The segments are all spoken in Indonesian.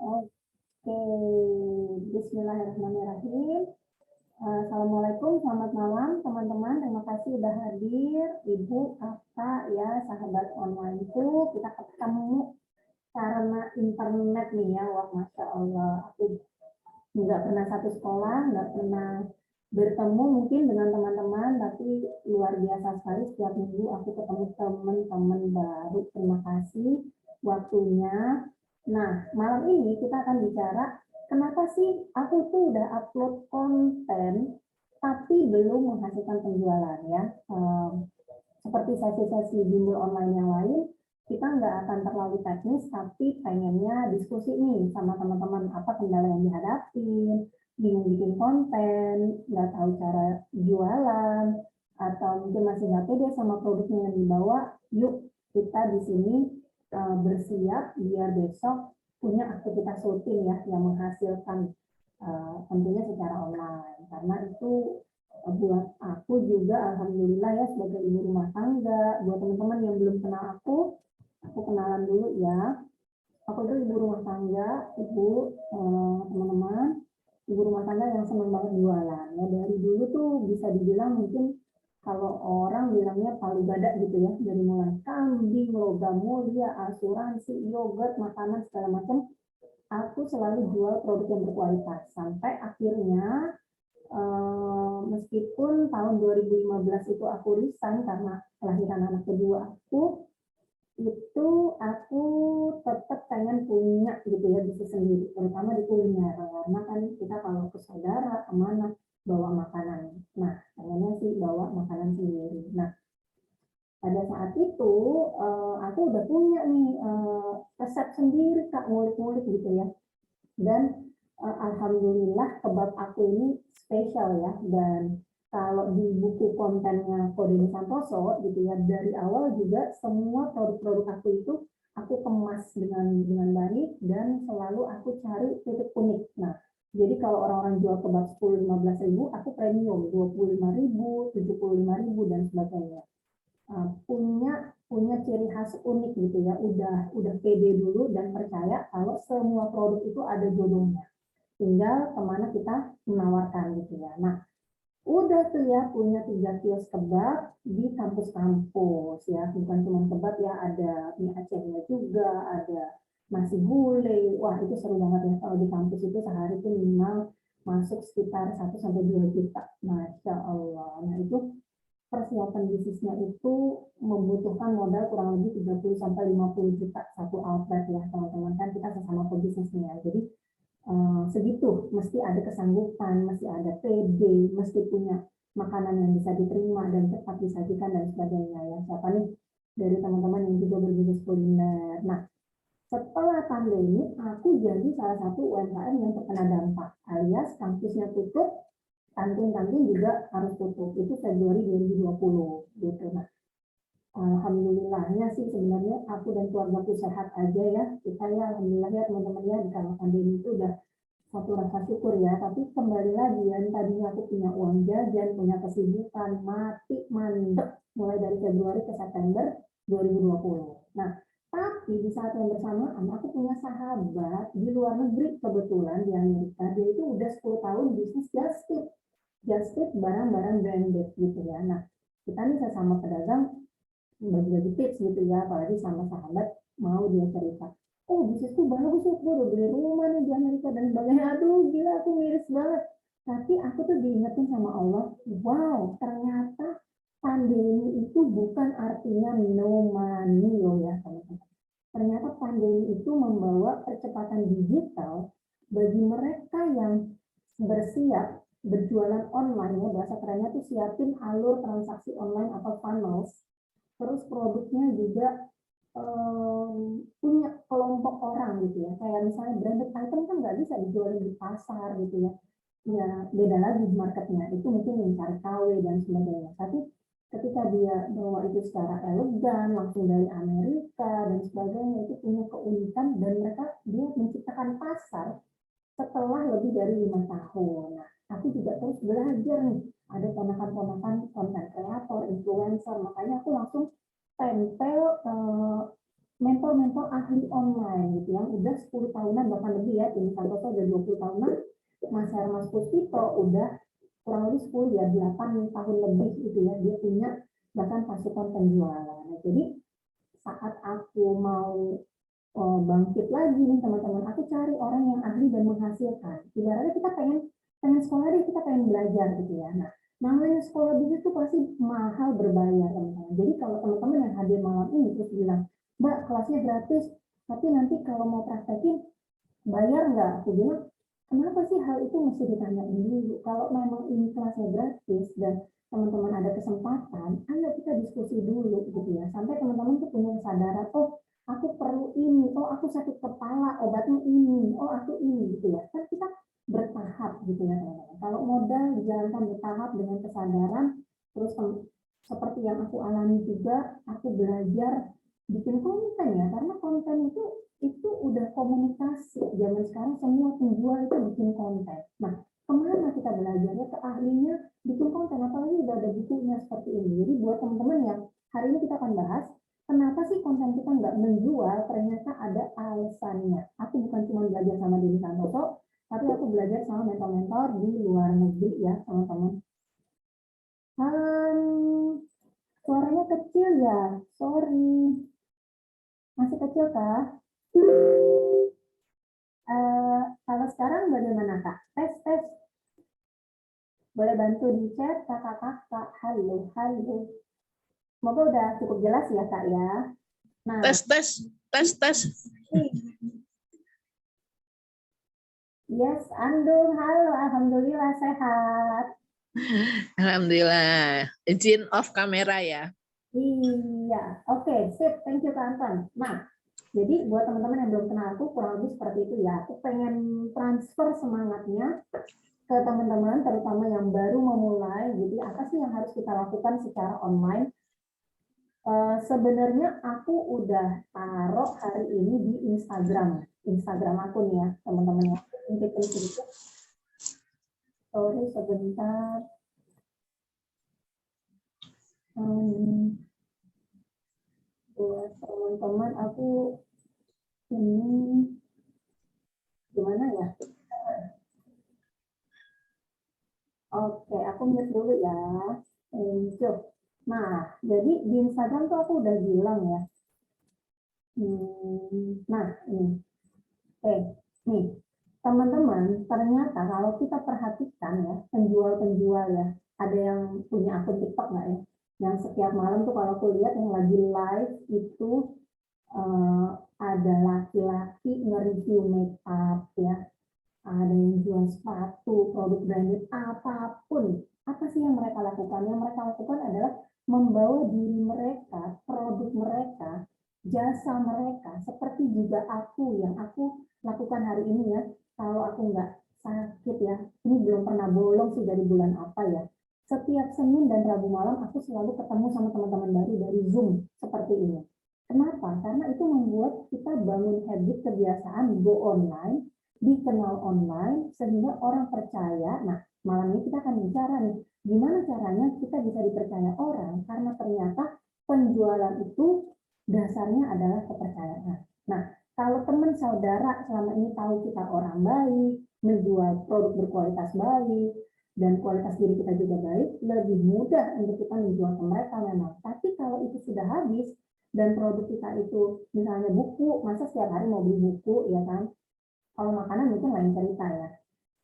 Oke, bismillahirrahmanirrahim. Assalamualaikum, selamat malam teman-teman. Terima kasih sudah hadir, Ibu, Kakak, ya, sahabat onlineku. Kita ketemu karena internet nih ya. Wah, Masya Allah. Aku nggak pernah satu sekolah, nggak pernah bertemu mungkin dengan teman-teman, tapi luar biasa sekali setiap minggu aku ketemu teman-teman baru. Terima kasih waktunya. Nah, malam ini kita akan bicara kenapa sih aku tuh udah upload konten tapi belum menghasilkan penjualan ya. Seperti sesi-sesi bimbel online yang lain, kita nggak akan terlalu teknis, tapi pengennya diskusi nih sama teman-teman apa kendala yang dihadapi, bingung bikin konten, nggak tahu cara jualan, atau mungkin masih nggak pede sama produknya yang dibawa. Yuk kita di sini bersiap biar besok punya aktivitas rutin ya yang menghasilkan tentunya secara online, karena itu buat aku juga alhamdulillah ya sebagai ibu rumah tangga. Buat teman-teman yang belum kenal aku kenalan dulu ya. Aku itu ibu rumah tangga, ibu teman-teman, ibu rumah tangga yang senang banget jualan. Ya dari dulu tuh bisa dibilang mungkin kalau orang bilangnya palu gada gitu ya, dari mulai kambing, logam mulia, asuransi, yogurt, makanan segala macam, aku selalu jual produk yang berkualitas sampai akhirnya meskipun tahun 2015 itu aku resign karena kelahiran anak kedua itu aku tetap pengen punya gitu ya bisnis sendiri, terutama di kuliner, karena kan kita kalau ke saudara kemana bawa makanan. Nah, pengennya sih bawa makanan sendiri. Nah, pada saat itu aku udah punya nih resep sendiri Kak, ngulik-ngulik gitu ya. Dan alhamdulillah kebab aku ini spesial ya, dan kalau di buku kontennya Kodini Santoso gitu ya, dari awal juga semua produk-produk aku itu aku kemas dengan baik dan selalu aku cari titik unik. Nah, jadi kalau orang-orang jual kebab 10-15 ribu, aku premium 25 ribu, 75 ribu dan sebagainya. Punya ciri khas unik gitu ya, udah pede dulu dan percaya kalau semua produk itu ada jodohnya, tinggal kemana kita menawarkan gitu ya. Nah, udah tuh ya punya 3 kios kebab di kampus-kampus ya, bukan cuma kebab ya, ada mie Acehnya juga, ada nasi gulai. Wah, itu seru banget ya, kalau di kampus itu sehari itu minimal masuk sekitar 1-2 juta. Masya Allah. Nah, itu persiapan bisnisnya itu membutuhkan modal kurang lebih 30-50 juta satu outlet ya teman-teman, kan kita sesama pebisnisnya. Jadi segitu, mesti ada kesanggupan, mesti ada PD, mesti punya makanan yang bisa diterima dan cepat disajikan dan sebagainya ya. Siapa nih dari teman-teman yang juga berbisnis kuliner? Nah, setelah pandemi, aku jadi salah satu UMKM yang terkena dampak, alias kampusnya tutup, kantin-kantin juga harus tutup. Itu Februari 2020 gitu. Nah, alhamdulillahnya sih sebenarnya aku dan keluargaku sehat aja ya. Kita ya alhamdulillah ya teman-teman ya, di karena pandemi itu udah satu rasa syukur ya. Tapi kembali lagi ya, tadinya aku punya uang jajan, punya kesibukan, mati mandek mulai dari Februari ke September 2020. Nah, tapi di saat yang bersamaan aku punya sahabat di luar negeri, kebetulan di Amerika. Dia itu udah 10 tahun bisnis just tip barang-barang branded gitu ya. Nah, kita nih sesama pedagang bagi-bagi tips gitu ya, apalagi sama sahabat mau dia cerita, oh bisnisku bagus ya, gue udah beli rumah nih di Amerika dan sebagainya. Aduh gila, aku miris banget. Tapi aku tuh diingetin sama Allah, wow ternyata pandemi itu bukan artinya no money loh ya teman-teman. Ternyata pandemi itu membawa percepatan digital bagi mereka yang bersiap berjualan online ya, bahasa kerennya tuh siapin alur transaksi online atau funnels. Terus produknya juga punya kelompok orang gitu ya, kayak misalnya branded item kan nggak bisa dijual di pasar gitu ya, ya beda lagi marketnya, itu mungkin mencari KW dan sebagainya. Tapi ketika dia bawa itu secara elegan langsung dari Amerika dan sebagainya, itu punya keunikan dan mereka dia menciptakan pasar setelah lebih dari 5 tahun. Nah, aku juga terus belajar nih, ada ponakan-ponakan konten kreator, influencer, makanya aku langsung tempel mentor-mentor ahli online gitu yang udah 10 tahunan bahkan lebih ya, ini Santoso udah 20 tahunan, Mas Hermas Puspito udah kurang lebih 10 ya 8 tahun lebih gitu ya, dia punya bahkan pasukan penjualan. Nah, jadi saat aku mau bangkit lagi nih teman-teman, aku cari orang yang ahli dan menghasilkan. Ibaratnya kita pengen sekolah deh, kita pengen belajar gitu ya. Nah, namanya sekolah bisnis itu pasti mahal berbayar teman-teman. Jadi kalau teman-teman yang hadir malam ini terus bilang, Mbak kelasnya gratis, tapi nanti kalau mau praktekin bayar nggak? Aku bilang, kenapa sih hal itu mesti ditanyain dulu? Kalau memang ini kelasnya gratis dan teman-teman ada kesempatan, ayo kita diskusi dulu gitu ya. Sampai teman-teman tuh punya kesadaran, oh aku perlu ini, oh aku sakit kepala, obatnya ini, oh aku ini gitu ya. Kan kita bertahap gitu ya teman-teman. Kalau modal dijalankan bertahap dengan kesadaran, terus seperti yang aku alami juga, aku belajar bikin konten ya, karena konten itu udah komunikasi. Zaman sekarang semua penjual itu bikin konten. Nah, kemana kita belajarnya? Ke ahlinya bikin konten, apalagi udah ada bukunya seperti ini. Jadi buat teman-teman yang hari ini kita akan bahas, kenapa sih konten kita nggak menjual? Ternyata ada alasannya. Aku bukan cuma belajar sama Denny Santoso, tapi aku belajar sama mentor-mentor di luar negeri ya, teman-teman. Suaranya kecil ya, sorry. Masih kecil kah? Kalau sekarang bagaimana Kak? Tes. Boleh bantu di chat kakak-kakak. Halo, halo. Semoga udah cukup jelas ya Kak ya. Nah, tes. Yes, Andung, halo. Alhamdulillah sehat. Alhamdulillah. Izin off kamera ya. Iya, oke, sip. Thank you Kak Anton. Nah, jadi buat teman-teman yang belum kenal aku, kurang lebih seperti itu ya. Aku pengen transfer semangatnya ke teman-teman, terutama yang baru memulai. Jadi apa sih yang harus kita lakukan secara online? Sebenarnya aku udah taruh hari ini di Instagram aku nih ya, teman-teman ya. Sedikit. Sorry sebentar. Buat teman-teman aku ini gimana ya? Oke, aku mute dulu ya. Nah, jadi di Instagram tuh aku udah bilang ya. Nah, ini. Nih, teman-teman, ternyata kalau kita perhatikan ya, penjual-penjual ya, ada yang punya akun TikTok nggak ya? Yang setiap malam tuh kalau aku lihat yang lagi live itu ada laki-laki nge-review make up ya, ada yang jual sepatu, produk branded, apapun. Apa sih yang mereka lakukan? Yang mereka lakukan adalah membawa diri mereka, produk mereka, jasa mereka, seperti juga yang aku lakukan hari ini ya. Kalau aku nggak sakit ya, ini belum pernah bolong sih dari bulan apa ya. Setiap Senin dan Rabu malam aku selalu ketemu sama teman-teman baru dari Zoom seperti ini. Kenapa? Karena itu membuat kita bangun habit kebiasaan go online, dikenal online sehingga orang percaya. Nah, malam ini kita akan bicara nih, gimana caranya kita bisa dipercaya orang karena ternyata penjualan itu dasarnya adalah kepercayaan. Nah, kalau teman saudara selama ini tahu kita orang baik, menjual produk berkualitas baik, dan kualitas diri kita juga baik, lebih mudah untuk kita menjual ke mereka memang. Tapi kalau itu sudah habis, dan produk kita itu misalnya buku, masa setiap hari mau beli buku, ya kan? Kalau makanan mungkin lain cerita ya.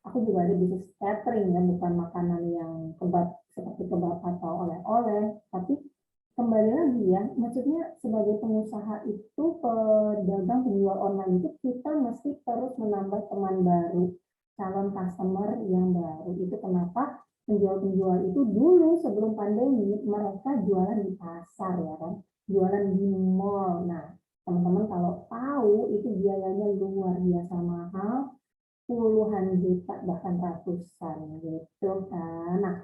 Aku juga ada bisnis catering ya, bukan makanan yang kebab seperti kebab atau oleh-oleh, tapi kembali lagi ya, maksudnya sebagai pengusaha itu, pedagang penjual online itu kita mesti terus menambah teman baru, calon customer yang baru. Itu kenapa penjual-penjual itu dulu sebelum pandemi mereka jualan di pasar ya kan, jualan di mall. Nah, teman-teman kalau tahu itu biayanya luar biasa mahal, puluhan juta bahkan ratusan gitu kan. Nah,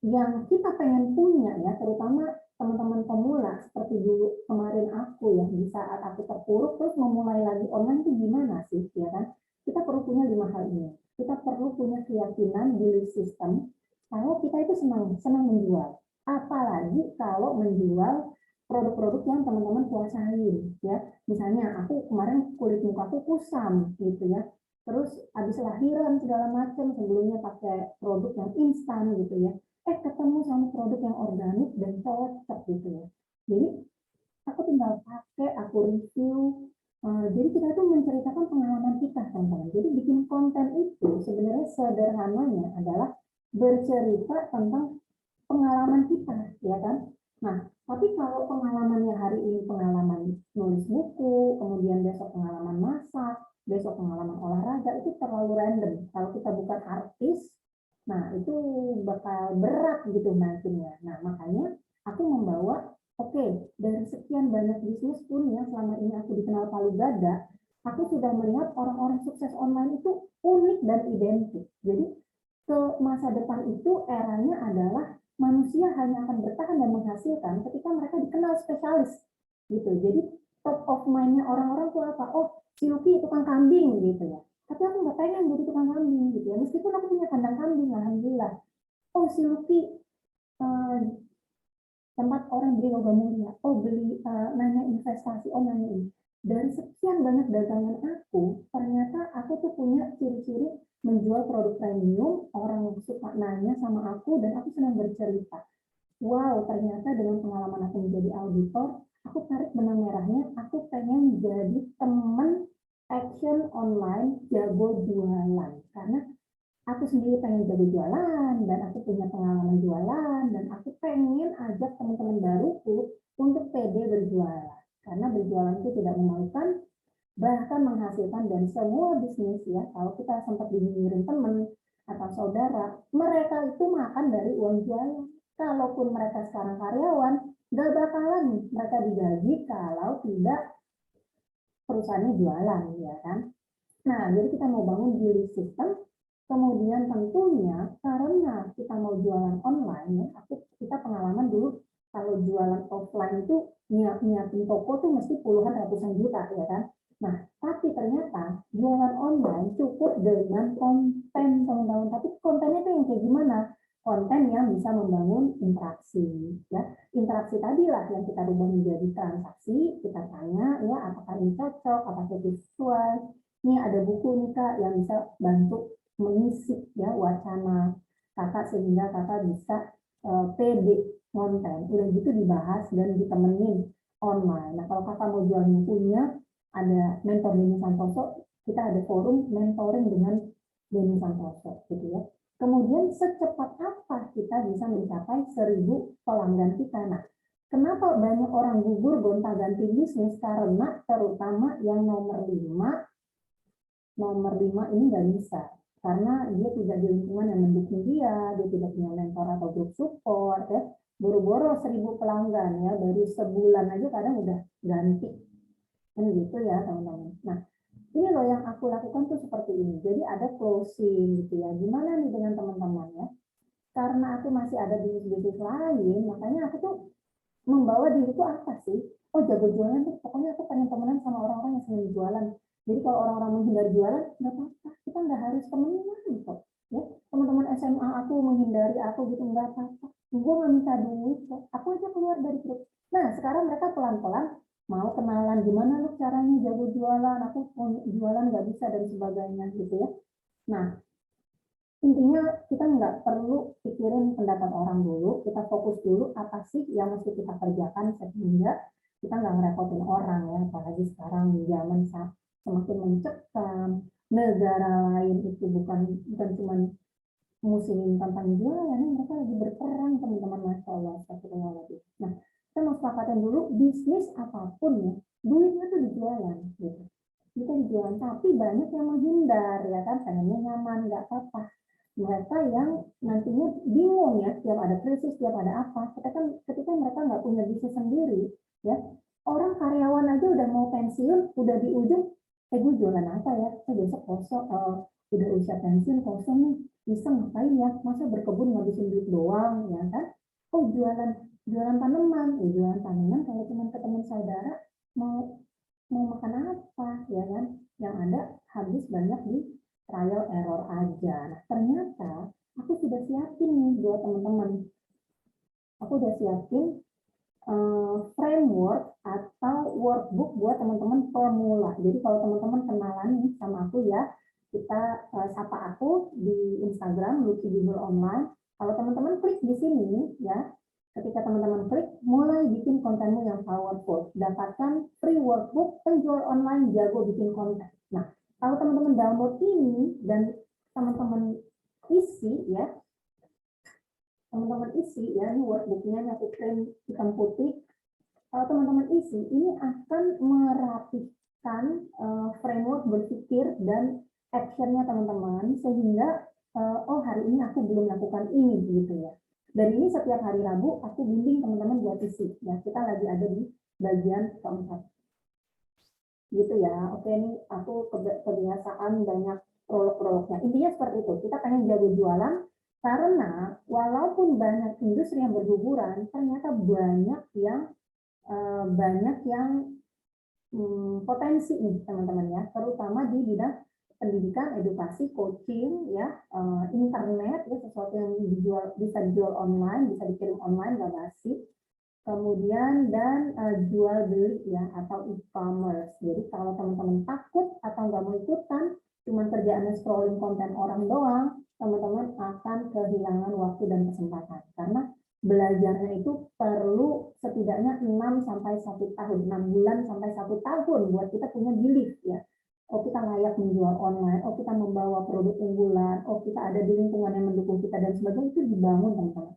yang kita pengen punya ya, terutama teman-teman pemula seperti dulu kemarin aku ya, di saat aku terpuruk terus memulai lagi online itu gimana sih ya kan? Kita perlu punya 5 hal ini. Kita perlu punya keyakinan, belief system kalau kita itu senang menjual. Apalagi kalau menjual produk-produk yang teman-teman kuasain ya. Misalnya aku kemarin kulit muka aku kusam gitu ya. Terus habis lahiran segala macam, sebelumnya pakai produk yang instan gitu ya. Ketemu sama produk yang organik dan cocok gitu ya. Jadi aku tinggal pakai, aku review. Jadi kita itu menceritakan pengalaman kita, teman-teman. Jadi bikin konten itu sebenarnya sederhananya adalah bercerita tentang pengalaman kita, ya kan? Nah, tapi kalau pengalamannya hari ini pengalaman nulis buku, kemudian besok pengalaman masak, besok pengalaman olahraga, itu terlalu random. Kalau kita bukan artis, nah itu bakal berat gitu nantinya. Nah, makanya aku membawa, oke, dari sekian banyak bisnis pun yang selama ini aku dikenal palu gada, aku sudah melihat orang-orang sukses online itu unik dan identik. Jadi ke masa depan itu eranya adalah manusia hanya akan bertahan dan menghasilkan ketika mereka dikenal spesialis gitu. Jadi top of mind-nya orang-orang tuh apa? Oh, si Lucky tukang kambing gitu ya. Tapi aku nggak pengen jadi tukang kambing gitu ya. Meskipun aku punya kandang kambing, alhamdulillah. Oh, si Lucky tempat orang beli logam mulia. Oh, beli nanya investasi, oh nanya ini. Dari sekian banyak dagangan aku, ternyata aku tuh punya ciri-ciri menjual produk premium, orang suka nanya sama aku, dan aku senang bercerita. Wow, ternyata dengan pengalaman aku menjadi auditor, aku tarik benang merahnya, aku pengen jadi teman action online jago jualan. Karena aku sendiri pengen jago jualan, dan aku punya pengalaman jualan, dan aku pengen ajak teman-teman baruku untuk pede berjualan. Karena berjualan itu tidak memalukan, bahkan menghasilkan, dan semua bisnis ya, kalau kita sempat dinyinyirin teman atau saudara, mereka itu makan dari uang jualan. Kalaupun mereka sekarang karyawan, gak bakalan mereka digaji kalau tidak perusahaannya jualan, ya kan? Nah, jadi kita mau bangun belief system, kemudian tentunya karena kita mau jualan online, ya, kita pengalaman dulu kalau jualan offline itu nyiapin toko tuh mesti puluhan ratusan juta, ya kan? Nah, tapi ternyata jualan online cukup dengan konten, teman-teman. Tapi kontennya tuh yang kayak gimana? Konten yang bisa membangun interaksi, ya. Interaksi tadilah yang kita rubah menjadi transaksi, kita tanya, ya, apakah ini cocok, apakah itu sesuai. Ini ada buku nih Kak yang bisa bantu mengisi ya wacana Kakak sehingga Kakak bisa pede konten. Udah gitu dibahas dan ditemenin online. Nah, kalau Kakak mau jual bukunya, ada mentor Denny Santoso, kita ada forum mentoring dengan Denny Santoso gitu ya. Kemudian secepat apa kita bisa mencapai 1.000 pelanggan kita? Nah, kenapa banyak orang gugur gonta-ganti bisnis? Karena terutama yang nomor 5 ini nggak bisa. Karena dia tidak di lingkungan yang mendukung dia tidak punya mentor atau grup support, ya. Boro-boro 1.000 pelanggan, ya, baru sebulan aja kadang udah ganti. Kan gitu ya, teman-teman. Nah, ini loh yang aku lakukan tuh seperti ini. Jadi ada closing gitu ya. Gimana nih dengan teman-teman ya? Karena aku masih ada bisnis-bisnis lain, makanya aku tuh membawa diriku apa sih? Oh, jago jualan tuh pokoknya aku pengen temenan sama orang-orang yang senang jualan. Jadi kalau orang-orang menghindar jualan, nggak apa-apa. Kita nggak harus temenan kok. Ya, teman-teman SMA aku menghindari aku gitu, nggak apa-apa. Gue nggak minta duit kok. Aku aja keluar dari grup. Nah, sekarang mereka pelan-pelan mau kenalan gimana lu caranya jago jualan, aku jualan nggak bisa dan sebagainya gitu ya. Nah, intinya kita nggak perlu pikirin pendapat orang dulu, kita fokus dulu apa sih yang mesti kita kerjakan sehingga kita nggak ngerepotin orang ya, apalagi sekarang di zaman semakin mencekam, negara lain itu bukan cuma muslimin tentang jualan, mereka lagi berperang teman-teman, masya Allah, astagfirullahaladzim. Nah, kita mau sepakatin dulu bisnis apapun ya, duitnya tuh di jualan gitu. Kita dijualan, tapi banyak yang menghindar ya kan, pengennya nyaman, nggak apa-apa. Mereka yang nantinya bingung ya, setiap ada krisis, setiap ada apa, ketika mereka nggak punya bisnis sendiri, ya, orang karyawan aja udah mau pensiun, udah di ujung, gue jualan apa ya, besok kosong, udah usia pensiun kosong nih, bisa ngapain ya, masa berkebun ngabisin duit doang, ya kan? Oh, jualan tanaman, ya jualan tanaman kalau cuma ke teman saudara, mau makan apa, ya kan? Yang ada habis banyak di trial error aja. Nah, ternyata aku sudah siapin nih buat teman-teman. Aku udah siapin framework atau workbook buat teman-teman pemula. Jadi kalau teman-teman kenalan nih sama aku ya, kita sapa aku di Instagram Lucky Bimbel Online. Kalau teman-teman klik di sini ya, ketika teman-teman klik, mulai bikin kontenmu yang powerful. Dapatkan free workbook penjual online jago bikin konten. Nah, kalau teman-teman download ini dan teman-teman isi ya, teman-teman isi ya, ini workbooknya yang aku print hitam putih. Kalau teman-teman isi, ini akan merapikan framework berpikir dan actionnya teman-teman, sehingga oh hari ini aku belum melakukan ini gitu ya. Dan ini setiap hari Rabu aku bimbing teman-teman buat isi. Ya, kita lagi ada di bagian keempat. Gitu ya. Oke, ini aku kebiasaan banyak prolog-prolognya. Intinya seperti itu. Kita pengen jago jualan karena walaupun banyak industri yang berguguran, ternyata banyak yang potensi nih teman-teman ya, terutama di bidang pendidikan, edukasi, coaching ya, internet ya, sesuatu yang bisa dijual online, bisa dikirim online, nggak basi. Kemudian dan jual beli ya atau e-commerce. Jadi kalau teman-teman takut atau nggak mau ikutan, cuma kerjaannya scrolling konten orang doang, teman-teman akan kehilangan waktu dan kesempatan karena belajarnya itu perlu setidaknya 6 sampai 1 tahun, 6 bulan sampai 1 tahun buat kita punya belief ya. Oh kita layak menjual online, oh kita membawa produk unggulan, oh kita ada di lingkungan yang mendukung kita dan sebagainya, itu dibangun teman-teman.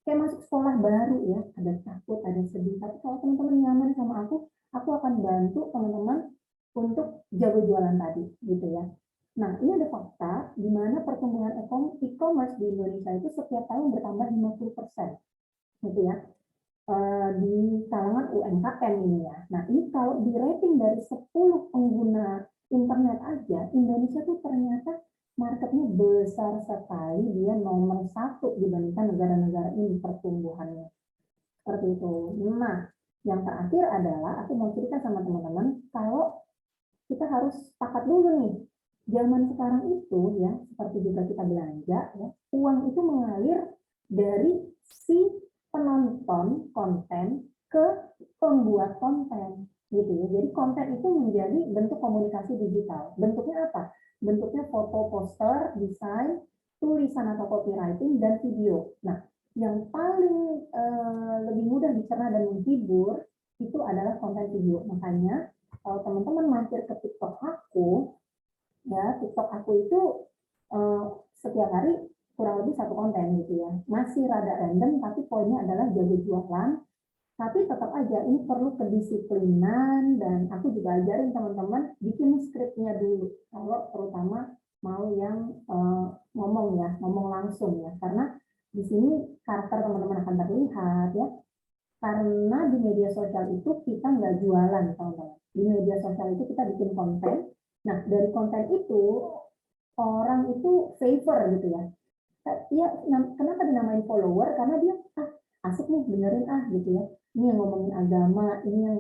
Kayak masuk sekolah baru ya, ada takut, ada sedih. Tapi kalau teman-teman nyaman sama aku akan bantu teman-teman untuk jago jualan tadi, gitu ya. Nah, ini ada fakta di mana pertumbuhan e-commerce di Indonesia itu setiap tahun bertambah 50%, gitu ya, di kalangan UMKM ini ya. Nah, ini kalau di rating dari 10 pengguna internet aja, Indonesia tuh ternyata marketnya besar sekali, dia nomor 1 dibandingkan negara-negara ini pertumbuhannya. Seperti itu. Nah, yang terakhir adalah aku mau cerita sama teman-teman kalau kita harus sepakat dulu nih. Zaman sekarang itu ya, seperti juga kita belanja ya, uang itu mengalir dari si penonton konten ke pembuat konten gitu ya. Jadi konten itu menjadi bentuk komunikasi digital. Bentuknya apa? Bentuknya foto, poster, desain, tulisan atau copywriting dan video. Nah, yang paling lebih mudah dicerna dan menghibur itu adalah konten video. Makanya kalau teman-teman mampir ke TikTok aku, ya TikTok aku itu setiap hari kurang lebih 1 konten gitu ya. Masih rada random, tapi poinnya adalah jago jualan. Tapi tetap aja ini perlu kedisiplinan dan aku juga ajarin teman-teman bikin skripnya dulu. Kalau terutama mau yang ngomong langsung ya. Karena di sini karakter teman-teman akan terlihat ya. Karena di media sosial itu kita nggak jualan, teman-teman. Di media sosial itu kita bikin konten. Nah, dari konten itu orang itu favor gitu ya. Iya, kenapa dinamain follower? Karena dia asik nih benerin gitu ya. Ini yang ngomongin agama, ini yang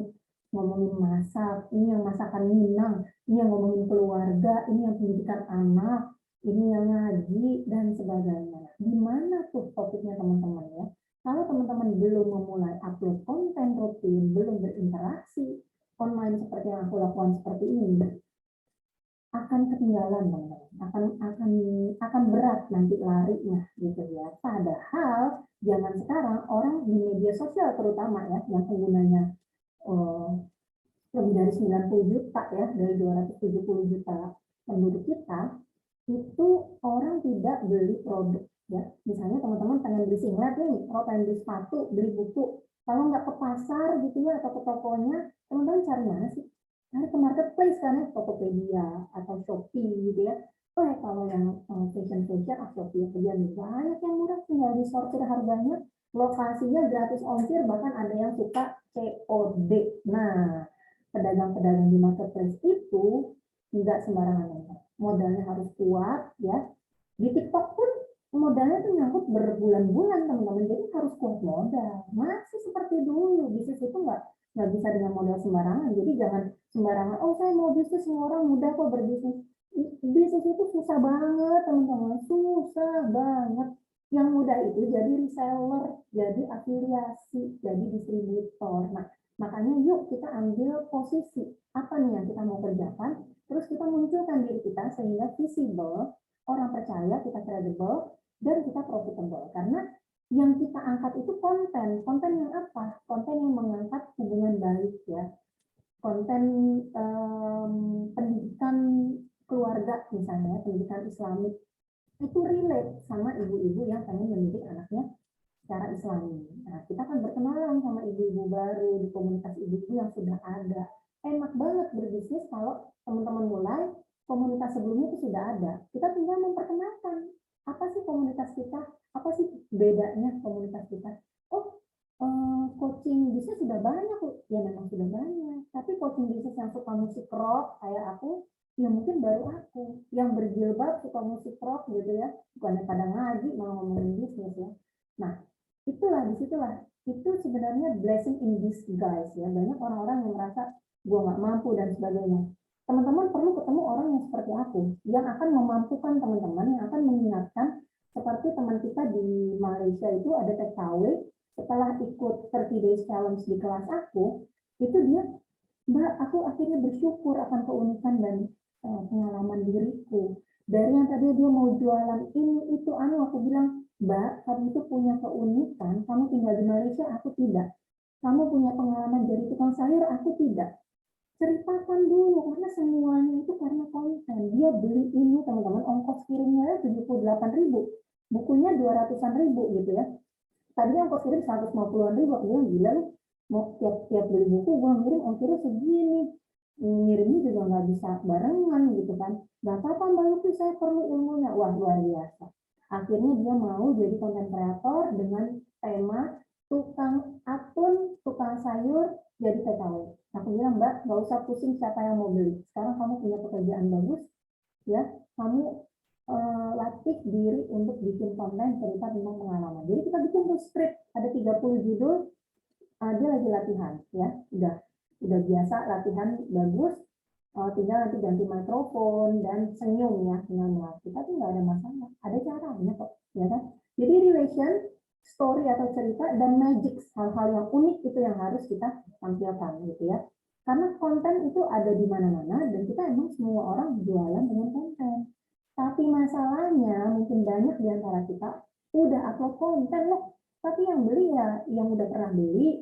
ngomongin masak, ini yang masakan Minang, ini yang ngomongin keluarga, ini yang pendidikan anak, ini yang ngaji dan sebagainya. Di mana tuh topiknya teman-teman ya? Kalau teman-teman belum memulai upload konten rutin, belum berinteraksi online seperti yang aku lakukan seperti ini, akan ketinggalan teman-teman, akan berat nanti larinya gitu ya. Padahal zaman sekarang orang di media sosial terutama ya yang penggunanya lebih dari 90 juta ya, dari 270 juta penduduk kita, itu orang tidak beli produk ya. Misalnya teman-teman pengen beli singlet nih, kalau pengen beli sepatu, beli buku, kalau nggak ke pasar gitu ya atau ke tokonya, teman-teman cari mana sih? Cari ke marketplace kan ya, Tokopedia atau Shopee gitu ya. Oh ya kalau yang fashion Shopee aja nih, banyak yang murah, tinggal disortir harganya, lokasinya gratis ongkir, bahkan ada yang suka COD. Nah, pedagang-pedagang di marketplace itu tidak sembarangan, modalnya harus kuat ya. Di TikTok pun modalnya tuh nyangkut berbulan-bulan teman-teman, jadi harus kuat modal. Masih seperti dulu, bisnis itu nggak bisa dengan modal sembarangan. Jadi jangan sembarangan, oh saya mau bisnis, semua orang mudah kok berbisnis. Bisnis itu susah banget teman-teman, susah banget. Yang mudah itu jadi reseller, jadi afiliasi, jadi distributor. Nah, makanya yuk kita ambil posisi apa nih yang kita mau kerjakan, terus kita munculkan diri kita sehingga visible, orang percaya, kita credible, dan kita profitable. Karena yang kita angkat itu konten. Konten yang apa? Konten yang mengangkat hubungan baik ya. Konten pendidikan keluarga misalnya, pendidikan Islamik itu relate sama ibu-ibu yang pengen mendidik anaknya secara Islami. Nah, kita kan berkenalan sama ibu-ibu baru di komunitas ibu-ibu yang sudah ada. Enak banget berbisnis kalau teman-teman mulai komunitas sebelumnya itu sudah ada. Kita tinggal memperkenalkan apa sih komunitas kita, apa sih bedanya komunitas kita. Oh, coaching bisnis sudah banyak, ya memang sudah banyak. Tapi coaching bisnis yang suka musik rock kayak aku, ya mungkin baru aku yang berjilbab suka musik rock gitu ya, bukannya pada ngaji malah ngomongin bisnis ya. Nah, disitulah itu sebenarnya blessing in disguise ya. Banyak orang-orang yang merasa gue nggak mampu dan sebagainya. Teman-teman perlu ketemu orang yang seperti aku, yang akan memampukan teman-teman, yang akan mengingatkan, seperti teman kita di Malaysia itu ada TKW, setelah ikut 30 days challenge di kelas aku, itu dia, Mbak, aku akhirnya bersyukur akan keunikan dan pengalaman diriku. Dari yang tadi dia mau jualan ini, itu, aku bilang, Mbak, kamu itu punya keunikan, kamu tinggal di Malaysia, aku tidak. Kamu punya pengalaman jadi tukang sayur, aku tidak. Ceritakan dulu, karena semuanya itu karena konten. Dia beli ini, teman-teman, ongkos kirimnya 78.000. Bukunya 200-an ribu gitu ya. Tadinya ongkos kirim 150-an ribu, aku bilang gila lu, mau tiap beli buku gue ngirim ongkirnya segini, ngirimnya juga nggak bisa barengan gitu kan. Nggak apa-apa Mbak Luki, saya perlu ilmunya. Wah, luar biasa. Akhirnya dia mau jadi konten kreator dengan tema tukang atun, tukang sayur, jadi TKW. Aku bilang, Mbak, nggak usah pusing siapa yang mau beli. Sekarang kamu punya pekerjaan bagus, ya, kamu latih diri untuk bikin konten cerita tentang pengalaman. Jadi kita bikin tuh script, ada 30 judul, dia lagi latihan, ya, udah biasa latihan bagus, tinggal nanti ganti mikrofon dan senyum ya, senyum. Kita tuh nggak ada masalah, ada caranya kok, ya kan? Jadi relation, story atau cerita dan magic, hal-hal yang unik itu yang harus kita tampilkan gitu ya. Karena konten itu ada di mana-mana dan kita emang semua orang jualan dengan konten. Tapi masalahnya mungkin banyak di antara kita udah upload konten loh, tapi yang beli ya yang udah pernah beli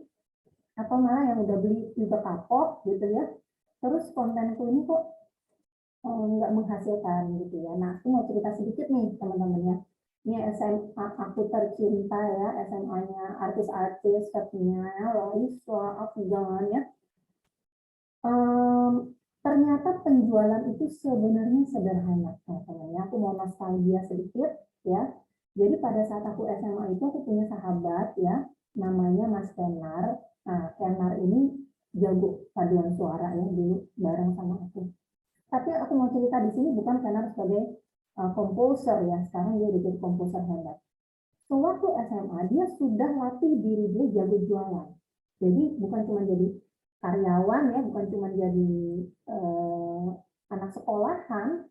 atau malah yang udah beli juga kapok gitu ya. Terus kontenku ini kok nggak menghasilkan gitu ya. Nah, aku mau cerita sedikit nih teman-teman ya. Ini SMA aku tercinta ya, SMA-nya artis-artis katanya, Laisa, Afgan ya. Ternyata penjualan itu sebenarnya sederhana, teman-teman. Aku mau nostalgia sedikit ya. Jadi pada saat aku SMA itu aku punya sahabat ya, namanya Mas Kenar. Nah, Kenar ini jago paduan suara ya dulu bareng sama aku. Tapi aku mau cerita di sini bukan Kenar sebagai komposer ya, sekarang dia jadi komposer hebat. Sewaktu SMA dia sudah latih diri dia jago jualan. Jadi bukan cuma jadi karyawan ya, bukan cuma jadi anak sekolahan,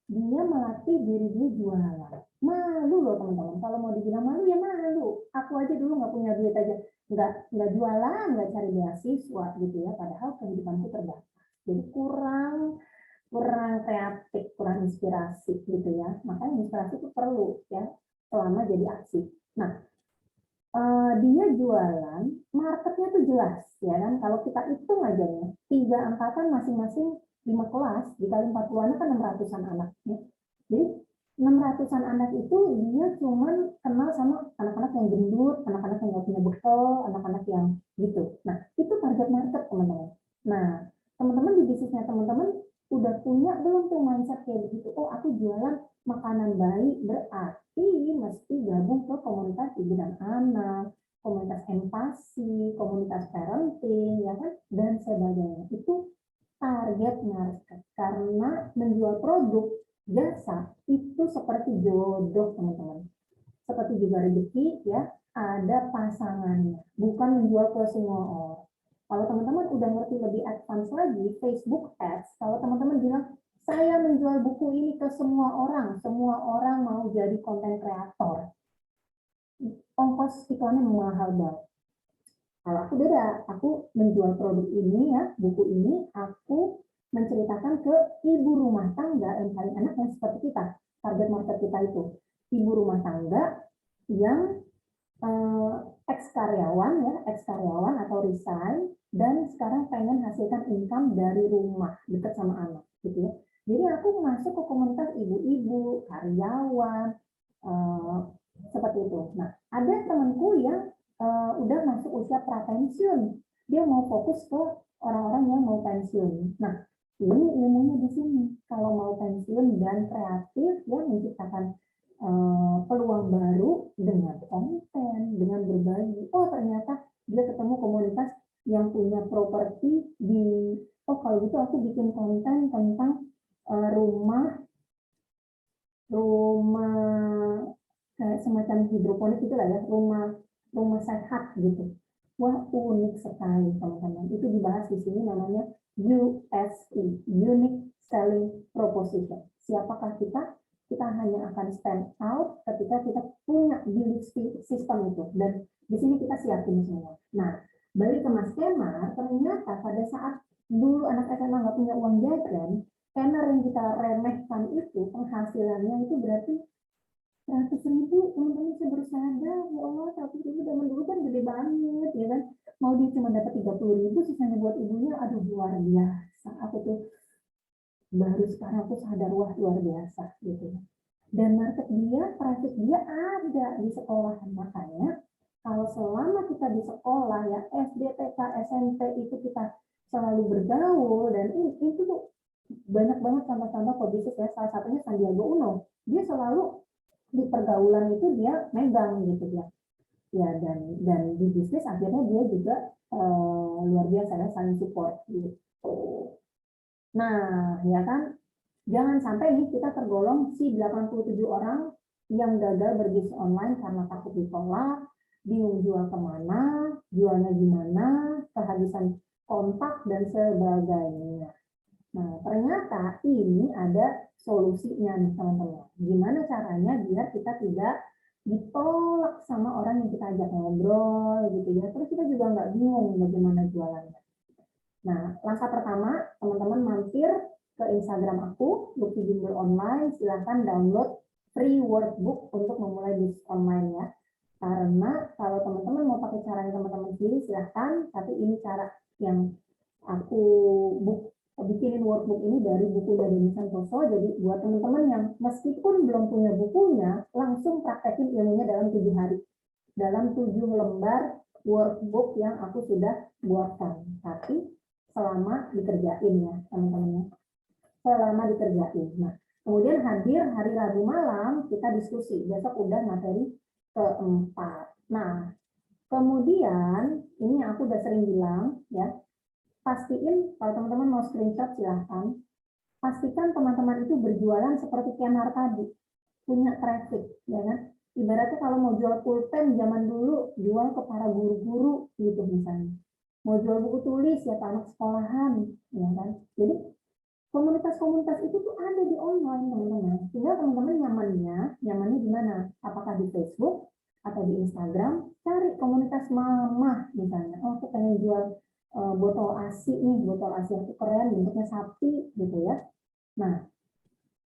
dia melatih diri dia jualan. Malu loh teman-teman, kalau mau dibilang malu ya malu. Aku aja dulu nggak punya duit aja, nggak jualan, nggak cari beasiswa gitu ya. Padahal kehidupanku terbatas. Jadi kurang kreatif, kurang inspirasi gitu ya. Makanya inspirasi itu perlu ya selama jadi aksi. Nah, dia jualan, marketnya tuh jelas ya kan. Kalau kita hitung aja ya, 3 angkatan masing-masing 5 kelas, dikali 40-an kan 600-an anak. Ya. Jadi 600-an anak itu dia cuman kenal sama anak-anak yang gendut, anak-anak yang nggak punya bekal, anak-anak yang gitu. Nah, itu target market teman-teman. Nah, teman-teman di bisnisnya teman-teman udah punya belum tuh mindset kayak begitu? Oh, aku jualan makanan baik, berarti mesti gabung ke komunitas ibu dan anak, komunitas empati, komunitas parenting, ya kan, dan sebagainya. Itu target market. Karena menjual produk, jasa, itu seperti jodoh, teman-teman. Seperti juga rezeki, ya, ada pasangannya. Bukan menjual ke semua orang. Kalau teman-teman udah ngerti lebih advance lagi, Facebook Ads, kalau teman-teman bilang, saya menjual buku ini ke semua orang mau jadi konten kreator. ongkos iklannya mahal banget. Kalau aku beda, aku menjual produk ini ya, buku ini, aku menceritakan ke ibu rumah tangga yang paling enak yang seperti kita, target market kita itu. Ibu rumah tangga yang ex-karyawan atau resign, dan sekarang pengen hasilkan income dari rumah, dekat sama anak, gitu ya. Jadi aku masuk ke komunitas ibu-ibu, karyawan, seperti itu. Nah, ada temanku yang udah masuk usia prapensiun, dia mau fokus ke orang-orang yang mau pensiun. Nah, ini ilmunya di sini. Kalau mau pensiun dan kreatif, ya menciptakan peluang baru dengan konten, dengan berbagi. Oh, ternyata dia ketemu komunitas yang punya properti di, oh kalau gitu aku bikin konten tentang rumah kayak semacam hidroponik itulah ya, rumah sehat gitu. Wah, unik sekali teman-teman. Itu dibahas di sini namanya USP, Unique Selling Proposition. Siapakah kita? Kita hanya akan stand out ketika kita punya belief system itu. Dan di sini kita siapin semua. Nah, balik ke Mas Kemar, ternyata pada saat dulu anak SMA nggak punya uang jajan, tenor yang kita remehkan itu, penghasilannya itu berarti 100.000, teman-teman saya baru sadar, ya Allah, 100.000 zaman dulu kan gede banget, ya kan? Mau dia cuma dapat 30.000, sisanya buat ibunya, aduh luar biasa. Aku tuh baru sekarang aku sadar, wah luar biasa gitu. Dan market dia, traffic dia ada di sekolah. Makanya kalau selama kita di sekolah ya SD, TK, SMP itu kita selalu bergaul, dan itu tuh banyak banget contoh-contoh pebisnis ya. Salah satunya Sandiaga Uno. Dia selalu di pergaulan itu dia megang gitu ya. Ya, dan di bisnis akhirnya dia juga luar biasa ya, saling support gitu. Nah, ya kan, jangan sampai nih kita tergolong si 87 orang yang gagal berbisnis online karena takut ditolak, bingung jual kemana, jualnya gimana, kehabisan kontak, dan sebagainya. Nah, ternyata ini ada solusinya nih teman-teman. Gimana caranya biar kita tidak ditolak sama orang yang kita ajak ngobrol gitu ya. Terus kita juga nggak bingung bagaimana jualannya. Nah, langkah pertama, teman-teman mampir ke Instagram aku, Lucky Bimbel Online, silahkan download free workbook untuk memulai bisnis online ya. Karena kalau teman-teman mau pakai cara yang teman-teman pilih, silahkan, tapi ini cara yang aku bikinin workbook ini dari buku dari Santoso. Jadi buat teman-teman yang meskipun belum punya bukunya, langsung praktekin ilmunya dalam 7 hari. Dalam 7 lembar workbook yang aku sudah buatkan. Tapi selama dikerjain ya teman-teman, selama dikerjain. Nah, kemudian hadir hari Rabu malam, kita diskusi. Besok udah materi keempat. Nah, kemudian ini aku udah sering bilang ya, pastiin kalau teman-teman mau screenshot silahkan, pastikan teman-teman itu berjualan seperti Kenar tadi, punya traffic ya kan. Ibaratnya kalau mau jual pulpen zaman dulu, jual ke para guru-guru gitu misalnya. Mau jual buku tulis ya ke anak sekolahan, ya kan. Jadi komunitas-komunitas itu tuh ada di online teman-teman. Tinggal teman-teman nyamannya di mana? Apakah di Facebook atau di Instagram? Cari komunitas mama misalnya. Oh, aku pengen jual botol ASI nih, botol ASI yang keren, bentuknya sapi gitu ya. Nah,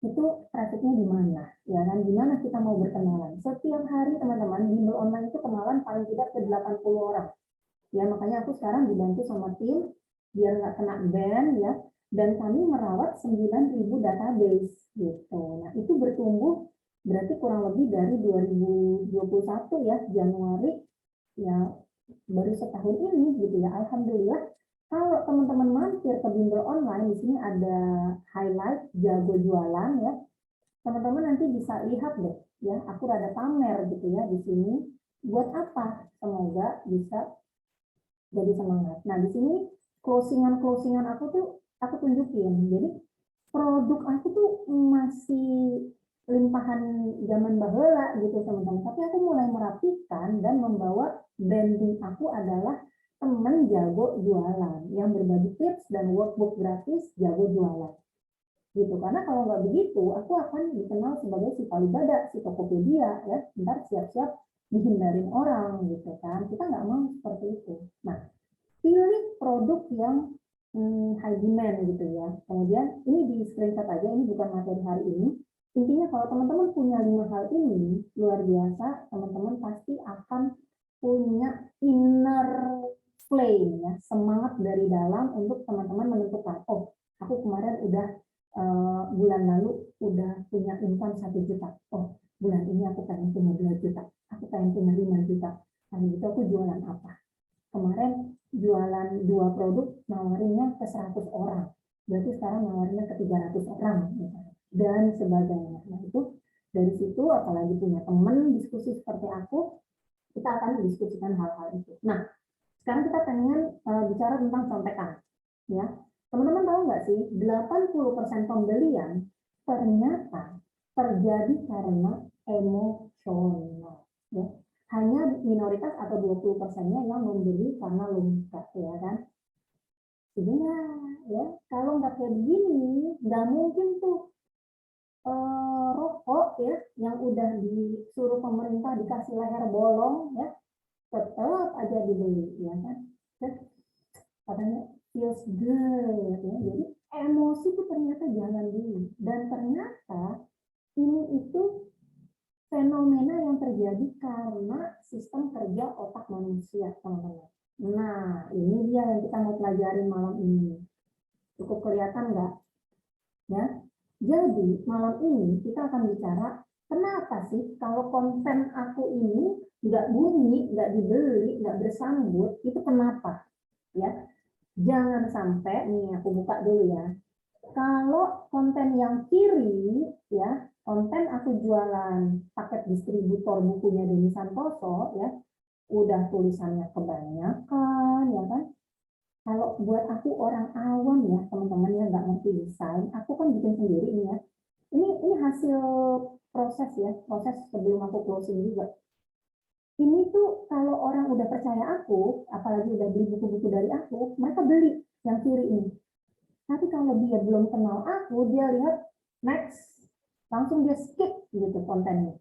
itu trafficnya di mana? Ya kan, di mana kita mau berkenalan? Setiap hari teman-teman, bimbel online itu kenalan paling tidak ke 80 orang. Ya, makanya aku sekarang dibantu sama tim biar nggak kena ban ya. Dan kami merawat 9.000 database gitu. Nah, itu bertumbuh berarti kurang lebih dari 2021 ya, Januari ya, baru setahun ini gitu ya. Alhamdulillah. Kalau teman-teman mampir ke bimbel online, di sini ada highlight jago jualan ya. Teman-teman nanti bisa lihat deh ya, aku ada pamer gitu ya di sini. Buat apa? Semoga bisa jadi semangat. Nah, di sini closingan aku tuh aku tunjukin. Jadi produk aku tuh masih limpahan zaman baheula gitu teman-teman. Tapi aku mulai merapikan dan membawa branding aku adalah teman jago jualan yang berbagi tips dan workbook gratis jago jualan. Gitu. Karena kalau nggak begitu, aku akan dikenal sebagai si Palibada, si Tokopedia ya. Ntar siap-siap dihindarin orang gitu kan. Kita nggak mau seperti itu. Nah, pilih produk yang high demand gitu ya. Kemudian ini di screenshot aja, ini bukan materi hari ini. Intinya kalau teman-teman punya 5 hal ini, luar biasa, teman-teman pasti akan punya inner flame ya, semangat dari dalam untuk teman-teman menentukan, oh aku kemarin udah bulan lalu udah punya income 1 juta, oh bulan ini aku pengen punya 2 juta, aku pengen punya 5 juta, nah gitu aku jualan apa? Kemarin jualan 2 produk, nawarinnya ke 100 orang, berarti sekarang nawarinnya ke 300 orang misalnya, dan sebagainya. Nah itu dari situ, apalagi punya teman diskusi seperti aku, kita akan diskusikan hal-hal itu. Nah, sekarang kita pengen bicara tentang contekan. Ya, teman-teman tahu nggak sih, 80% pembelian ternyata terjadi karena emosional. Ya. Hanya minoritas atau 20%-nya yang membeli karena logika, ya kan? Jadi ya, kalau nggak kayak begini, nggak mungkin tuh rokok ya yang udah disuruh pemerintah dikasih leher bolong ya tetap aja dibeli ya kan. Terus katanya feels good ya. Jadi emosi itu ternyata jangan dulu, dan ternyata ini itu fenomena yang terjadi karena sistem kerja otak manusia, teman-teman. Nah, ini dia yang kita mau pelajari malam ini. Cukup kelihatan nggak? Ya. Jadi malam ini kita akan bicara kenapa sih kalau konten aku ini nggak bunyi, nggak dibeli, nggak bersambut, itu kenapa? Ya, jangan sampai nih aku buka dulu ya. Kalau konten yang kiri ya, konten aku jualan paket distributor bukunya Denny Santoso ya, udah tulisannya kebanyakan ya kan. Kalau buat aku orang awam ya teman-teman yang nggak ngerti desain, aku kan bikin sendiri ini ya. Ini hasil proses ya, proses sebelum aku closing juga. Ini tuh kalau orang udah percaya aku, apalagi udah beli buku-buku dari aku, mereka beli yang kiri ini. Tapi kalau dia belum kenal aku, dia lihat next, langsung dia skip gitu kontennya.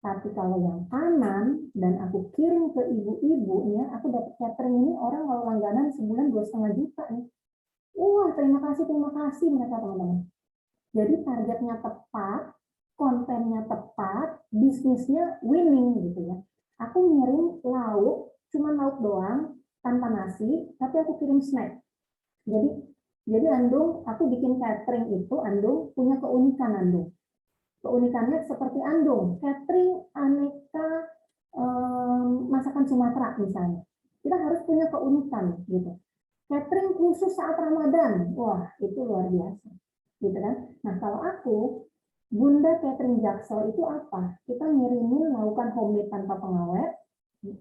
Tapi kalau yang kanan dan aku kirim ke ibu-ibunya, aku dapat catering ini orang kalau langganan sebulan 2,5 juta nih. Wah, terima kasih mereka teman-teman. Jadi targetnya tepat, kontennya tepat, bisnisnya winning gitu ya. Aku ngirim lauk, cuma lauk doang, tanpa nasi, tapi aku kirim snack. Jadi Andung, aku bikin catering itu, Andung punya keunikan Andung. Keunikannya seperti Andung, catering aneka masakan Sumatera misalnya. Kita harus punya keunikan gitu. Catering khusus saat Ramadan, wah itu luar biasa, gitu kan? Nah kalau aku, Bunda Catering Jaksel itu apa? Kita ngirimin laukan homemade tanpa pengawet,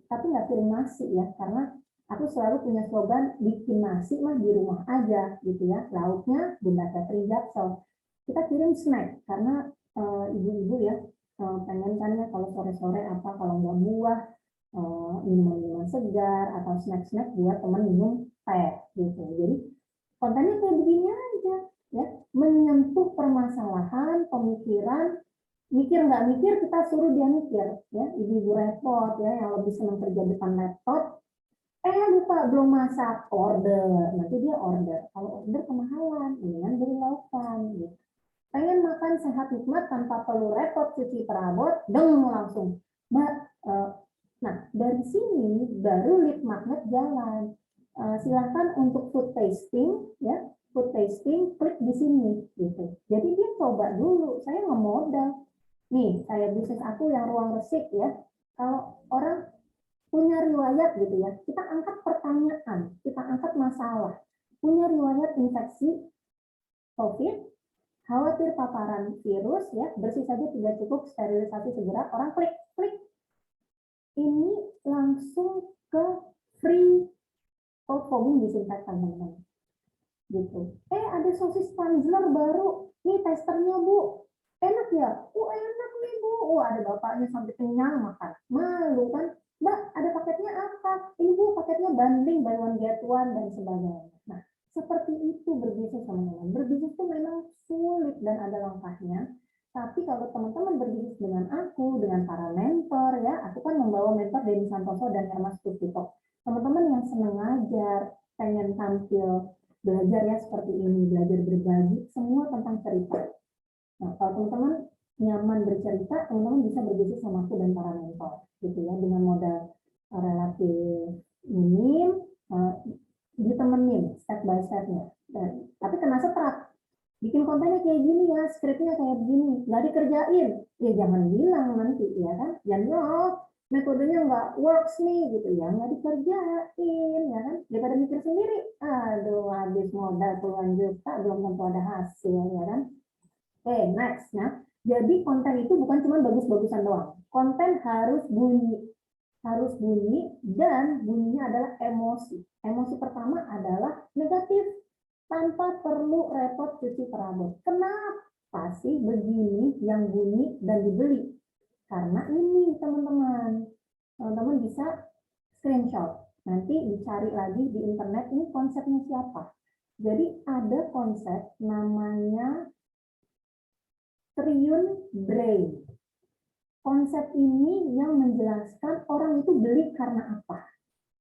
tapi nggak kirim nasi ya, karena aku selalu punya slogan bikin nasi mah di rumah aja gitu ya. Lauknya Bunda Catering Jaksel. Kita kirim snack karena ibu-ibu ya pengen kan ya kalau sore-sore apa kalau nggak buah minuman-minuman segar atau snack-snack buat teman minum teh gitu. Jadi kontennya kayak begini aja ya, menyentuh permasalahan, pemikiran, mikir nggak mikir kita suruh dia mikir ya, ibu-ibu repot ya yang lebih senang kerja depan laptop, lupa belum masak, order, nanti dia order, kalau order kemahalan, mendingan beli lautan gitu. Pengen makan sehat hikmat tanpa perlu repot cuci perabot, langsung Mbak, nah dari sini baru lead magnet jalan. Silakan untuk food tasting ya, food tasting klik di sini gitu. Jadi dia coba dulu, saya nggak modal. Nih, saya bisnis aku yang ruang resik ya. Kalau orang punya riwayat gitu ya, kita angkat pertanyaan, kita angkat masalah. Punya riwayat infeksi COVID, khawatir paparan virus ya, bersih saja tidak cukup, sterilisasi segera, orang klik klik ini langsung ke free cold foaming disinfektan teman-teman gitu. Ada sosis Panzler baru nih, testernya Bu, enak ya? Enak nih Bu, ada bapaknya sampai kenyang makan, malu kan Mbak, ada paketnya apa? Ini Bu, paketnya bundling buy one get one dan sebagainya. Nah seperti itu berbisnis teman-teman. Berbisnis itu memang sulit dan ada langkahnya. Tapi kalau teman-teman berbisnis dengan aku, dengan para mentor ya, aku kan membawa mentor Denny Santoso dan Hermas Putito. Teman-teman yang senang ngajar, pengen tampil, belajar ya seperti ini, belajar berbagi, semua tentang cerita. Nah, kalau teman-teman nyaman bercerita, teman-teman bisa berbisnis sama aku dan para mentor, gitu ya, dengan modal relatif minim, ditemenin step by step-nya. Tapi kena setrap, bikin kontennya kayak gini ya, skripnya kayak begini, nggak dikerjain, ya jangan bilang nanti ya kan, jangan bilang, oh metodenya nggak works nih gitu ya, nggak dikerjain ya kan, daripada mikir sendiri, aduh habis modal puluhan juta belum tentu ada hasil ya kan. Oke, next. Nah, jadi konten itu bukan cuma bagus-bagusan doang, konten harus bunyi dan bunyinya adalah emosi. Emosi pertama adalah negatif, tanpa perlu repot cuci perabot. Kenapa sih begini yang bunyi dan dibeli? Karena ini teman-teman. Teman-teman bisa screenshot. Nanti dicari lagi di internet ini konsepnya siapa. Jadi ada konsep namanya Triune Brain. Konsep ini yang menjelaskan orang itu beli karena apa.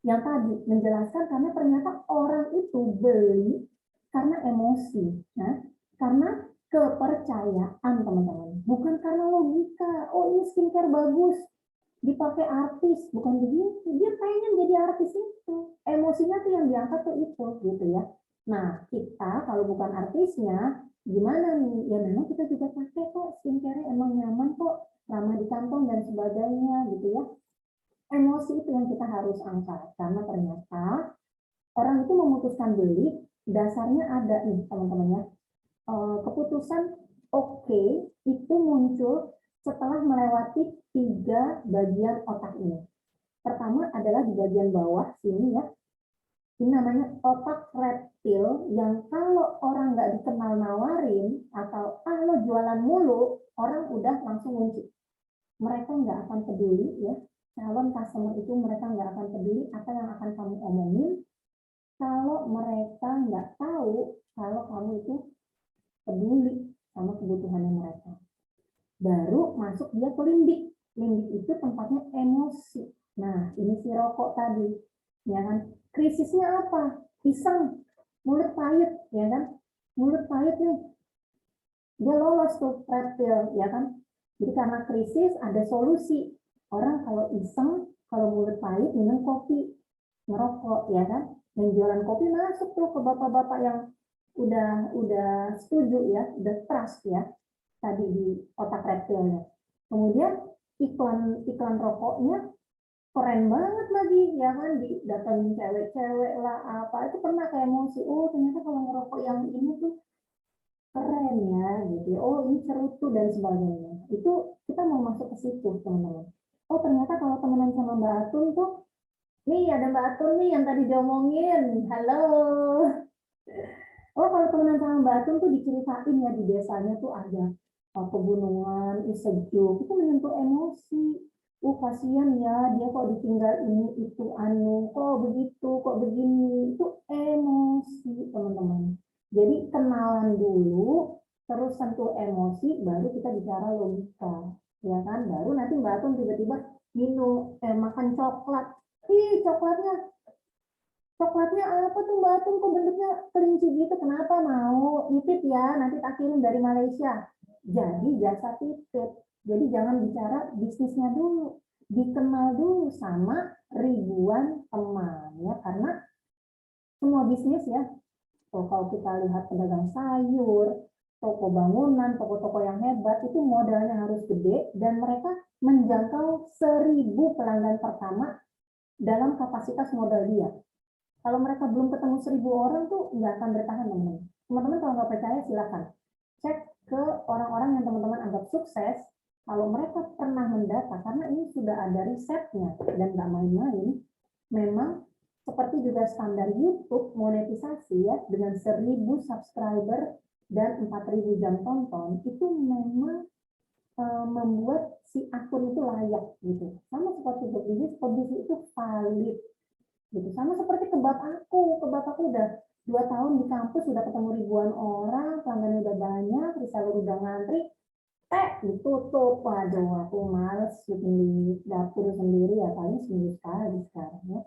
Yang tadi menjelaskan karena ternyata orang itu beli karena emosi, nah, karena kepercayaan teman-teman, bukan karena logika. Oh ini skincare bagus, dipakai artis, bukan begitu. Dia pengen jadi artis itu, emosinya tuh yang diangkat tuh itu, gitu ya. Nah kita kalau bukan artisnya, gimana nih? Ya memang kita juga pakai kok skincare, emang nyaman kok, ramah di kantong dan sebagainya, gitu ya. Emosi itu yang kita harus angkat, karena ternyata orang itu memutuskan beli, dasarnya ada nih teman-teman ya. Keputusan oke itu muncul setelah melewati 3 bagian otak ini. Pertama adalah di bagian bawah sini ya. Ini namanya otak reptil yang kalau orang nggak dikenal nawarin atau lo jualan mulu, orang udah langsung ngunci. Mereka nggak akan peduli ya. Calon customer itu mereka nggak akan peduli apa yang akan kamu omongin, kalau mereka nggak tahu kalau kamu itu peduli sama kebutuhannya mereka. Baru masuk dia ke limbik. Limbik itu tempatnya emosi. Nah, ini si rokok tadi. Ya kan? Krisisnya apa? Pisang, mulut pahit, ya kan? Mulut pahit nih. Dia lolos tuh reptil, ya kan? Jadi karena krisis ada solusi. Orang kalau iseng, kalau mulut pahit minum kopi, ngerokok, ya kan? Yang jualan kopi masuk tuh ke bapak-bapak yang udah setuju ya, udah trust ya tadi di otak reptilnya. Kemudian iklan rokoknya keren banget lagi ya kan, didatengin cewek-cewek lah apa, itu pernah kayak emosi, oh ternyata kalau ngerokok yang ini tuh keren ya gitu, oh ini cerutu dan sebagainya. Itu kita mau masuk ke situ teman-teman. Oh ternyata kalau temenan sama Mbak Atun tuh, nih ada Mbak Atun nih yang tadi diomongin, halo. Oh kalau temenan sama Mbak Atun tuh diceritain ya di desanya tuh ada pegunungan, sejuk, itu menyentuh emosi. Kasihan ya dia kok ditinggal ini itu kok begitu, kok begini, itu emosi teman-teman. Jadi kenalan dulu, terus sentuh emosi, baru kita bicara logika, ya kan? Baru nanti Mbak Atun tiba-tiba makan coklat, coklatnya apa tuh Mbak Atun kok bentuknya kelinci gitu, kenapa mau nitip ya, nanti tak kirim dari Malaysia. Jadi jasa titip. Jadi jangan bicara bisnisnya dulu, dikenal dulu sama ribuan teman ya, karena semua bisnis ya, kalau kita lihat pedagang sayur, toko bangunan, toko-toko yang hebat itu modalnya harus gede dan mereka menjangkau 1.000 pelanggan pertama dalam kapasitas modal dia. Kalau mereka belum ketemu 1.000 orang tuh nggak akan bertahan teman-teman. Teman-teman kalau nggak percaya silakan cek ke orang-orang yang teman-teman anggap sukses. Kalau mereka pernah mendata, karena ini sudah ada risetnya dan nggak main-main, memang seperti juga standar YouTube monetisasi ya, dengan 1.000 subscriber dan 4.000 jam tonton, itu memang membuat si akun itu layak gitu. Sama seperti berbisnis itu valid gitu. Sama seperti kebab aku udah 2 tahun di kampus, sudah ketemu ribuan orang, pelanggannya udah banyak, reseller udah ngantri, ditutup. Waduh, aku males bikin di dapur sendiri ya, paling seminggu sekali sekarang ya.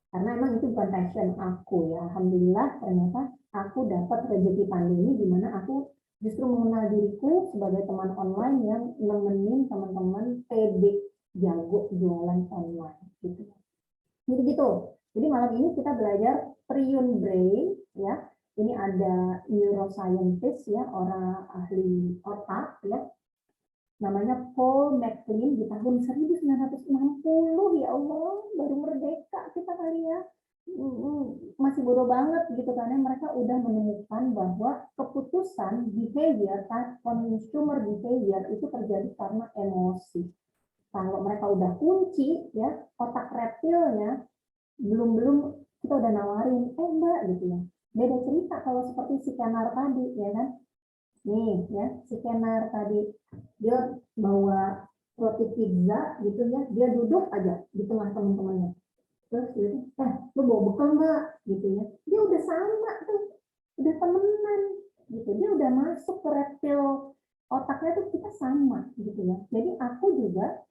Karena emang itu bukan passion aku ya. Alhamdulillah ternyata aku dapat rezeki pandemi di mana aku justru mengenal diriku sebagai teman online yang nemenin teman-teman pede jago jualan online gitu. Jadi gitu. Jadi malam ini kita belajar prion brain ya. Ini ada neuroscientist ya, orang ahli otak ya. Namanya Paul MacLean di tahun 1960. Ya Allah, baru merdeka kita kali ya. Masih bodoh banget gitu karena mereka udah menemukan bahwa keputusan behavior, consumer behavior itu terjadi karena emosi. Kalau mereka udah kunci ya otak reptilnya, belum kita udah nawarin, mbak gitu ya. Beda cerita kalau seperti si Kenar tadi ya kan. Nih ya, si Kenar tadi dia bawa roti pizza gitu ya, dia duduk aja di tengah teman-temannya. Terus gitu, lu bawa bekal nggak gitu ya. Dia udah sama tuh, udah temenan gitu. Dia udah masuk ke reptil otaknya tuh kita sama gitu ya. Jadi aku juga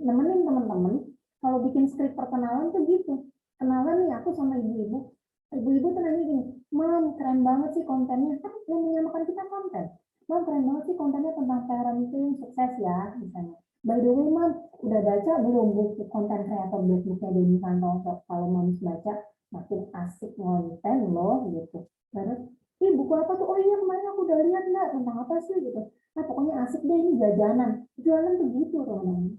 nemenin teman-teman kalau bikin skrip perkenalan tuh gitu. Kenalan nih aku sama ibu-ibu. Ibu-ibu tuh nanya gini, Mam, keren banget sih kontennya. Kan yang menyamakan kita konten. Mam, keren banget sih kontennya tentang parenting, sukses ya, misalnya. By the way, Mam, udah baca belum buku konten kreator Blackbooknya Denny Santoso? Kalau Mam baca, makin asik konten loh, gitu. Terus, buku apa tuh? Oh iya, kemarin aku udah lihat, Mbak. Tentang apa sih, gitu. Nah, pokoknya asik deh, ini jajanan. Jualan tuh gitu, teman-teman.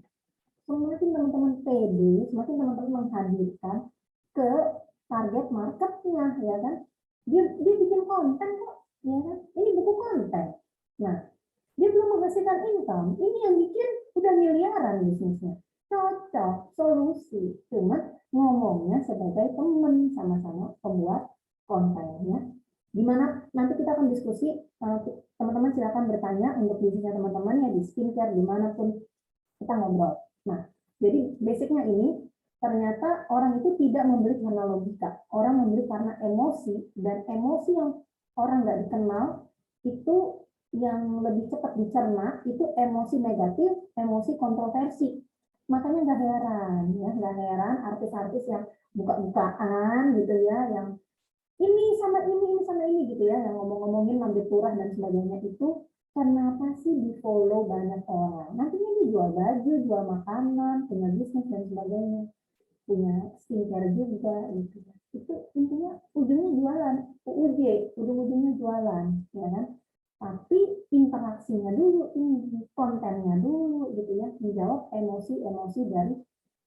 Semakin teman-teman pede, semakin teman-teman menghadirkan ke target marketnya, ya kan? Dia bikin konten kok, ya kan? Ini buku konten. Nah, dia belum menghasilkan income. Ini yang bikin udah miliaran bisnisnya. Cocok, solusi. Cuma ngomongnya sebagai teman sama-sama pembuat kontennya. Gimana nanti kita akan diskusi, teman-teman silakan bertanya untuk bisnisnya teman-teman ya di skincare dimanapun kita ngobrol. Nah, jadi basicnya ini ternyata orang itu tidak membeli karena logika, orang membeli karena emosi, dan emosi yang orang nggak dikenal itu yang lebih cepat dicerna itu emosi negatif, emosi kontroversi. Makanya nggak heran ya, nggak heran artis-artis yang buka-bukaan gitu ya, yang ini sama ini gitu ya, yang ngomong-ngomongin ngambil turah dan sebagainya itu kenapa sih di follow banyak orang? Nantinya dia jual baju, jual makanan, punya bisnis dan sebagainya, punya skincare juga gitu. Itu intinya ujungnya jualan, ujung-ujungnya jualan, ya kan? Tapi interaksinya dulu, kontennya dulu gitu ya, menjawab emosi-emosi dari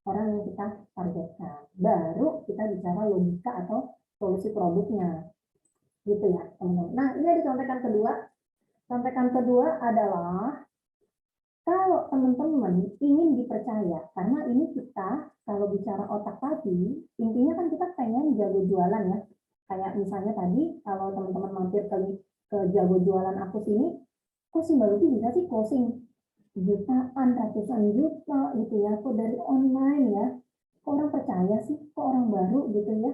orang yang kita targetkan. Baru kita bicara logika atau solusi produknya, gitu ya teman-teman. Nah ini ada contekan kedua. Contekan kedua adalah kalau teman-teman ingin dipercaya, karena ini kita kalau bicara otak tadi, intinya kan kita pengen jago jualan ya. Kayak misalnya tadi kalau teman-teman mampir ke jago jualan aku sini, kok si Mbak Lucy bisa sih closing jutaan, ratusan juta gitu ya, kok dari online ya, kok orang percaya sih, kok orang baru gitu ya.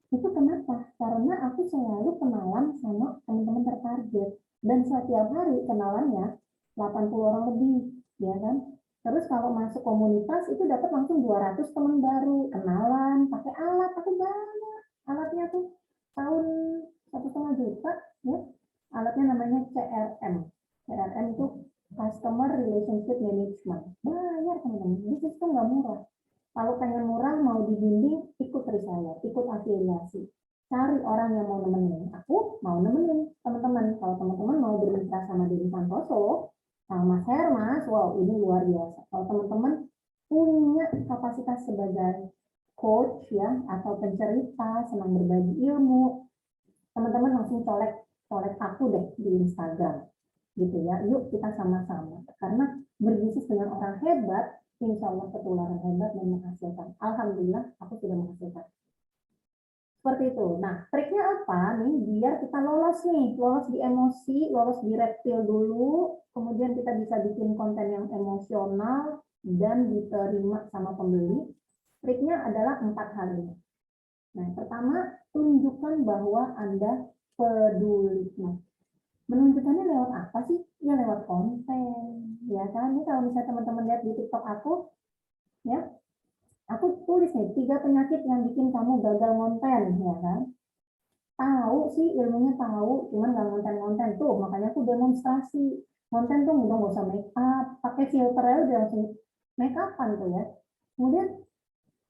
Itu kenapa? Karena aku selalu kenalan sama teman-teman tertarget. Dan setiap hari kenalannya 80 orang lebih, ya kan? Terus kalau masuk komunitas itu dapat langsung 200 teman baru, kenalan, pakai alat, aku banyak. Alatnya tuh tahun 1,5 juta, ya. Alatnya namanya CRM. CRM itu Customer Relationship Management. Bayar teman-teman, bisnis tuh nggak murah. Kalau pengen murah, mau dibimbing, ikut reseller, ikut afiliasi. Cari orang yang mau nemenin. Aku mau nemenin teman-teman. Kalau teman-teman mau bermitra sama Denny Santoso, sama Mas Hermas, wow ini luar biasa. Kalau teman-teman punya kapasitas sebagai coach ya, atau pencerita, senang berbagi ilmu, teman-teman langsung colek aku deh di Instagram. Gitu ya, yuk kita sama-sama. Karena berbisnis dengan orang hebat, insya Allah ketularan hebat dan menghasilkan. Alhamdulillah, aku sudah menghasilkan. Seperti itu. Nah, triknya apa nih? Biar kita lolos nih, lolos di emosi, lolos di reptil dulu, kemudian kita bisa bikin konten yang emosional dan diterima sama pembeli. Triknya adalah 4 hal ini. Nah, pertama, tunjukkan bahwa Anda peduli. Nah, Menunjukkannya lewat apa sih? Ya lewat konten, ya kan? Ini kalau misalnya teman-teman lihat di TikTok aku, ya, aku tulis nih 3 penyakit yang bikin kamu gagal konten, ya kan? Tahu sih ilmunya tahu, cuman nggak konten-konten tuh, makanya aku demonstrasi. Konten tuh udah nggak usah make up, pakai filter aja udah langsung make upan tuh ya. Kemudian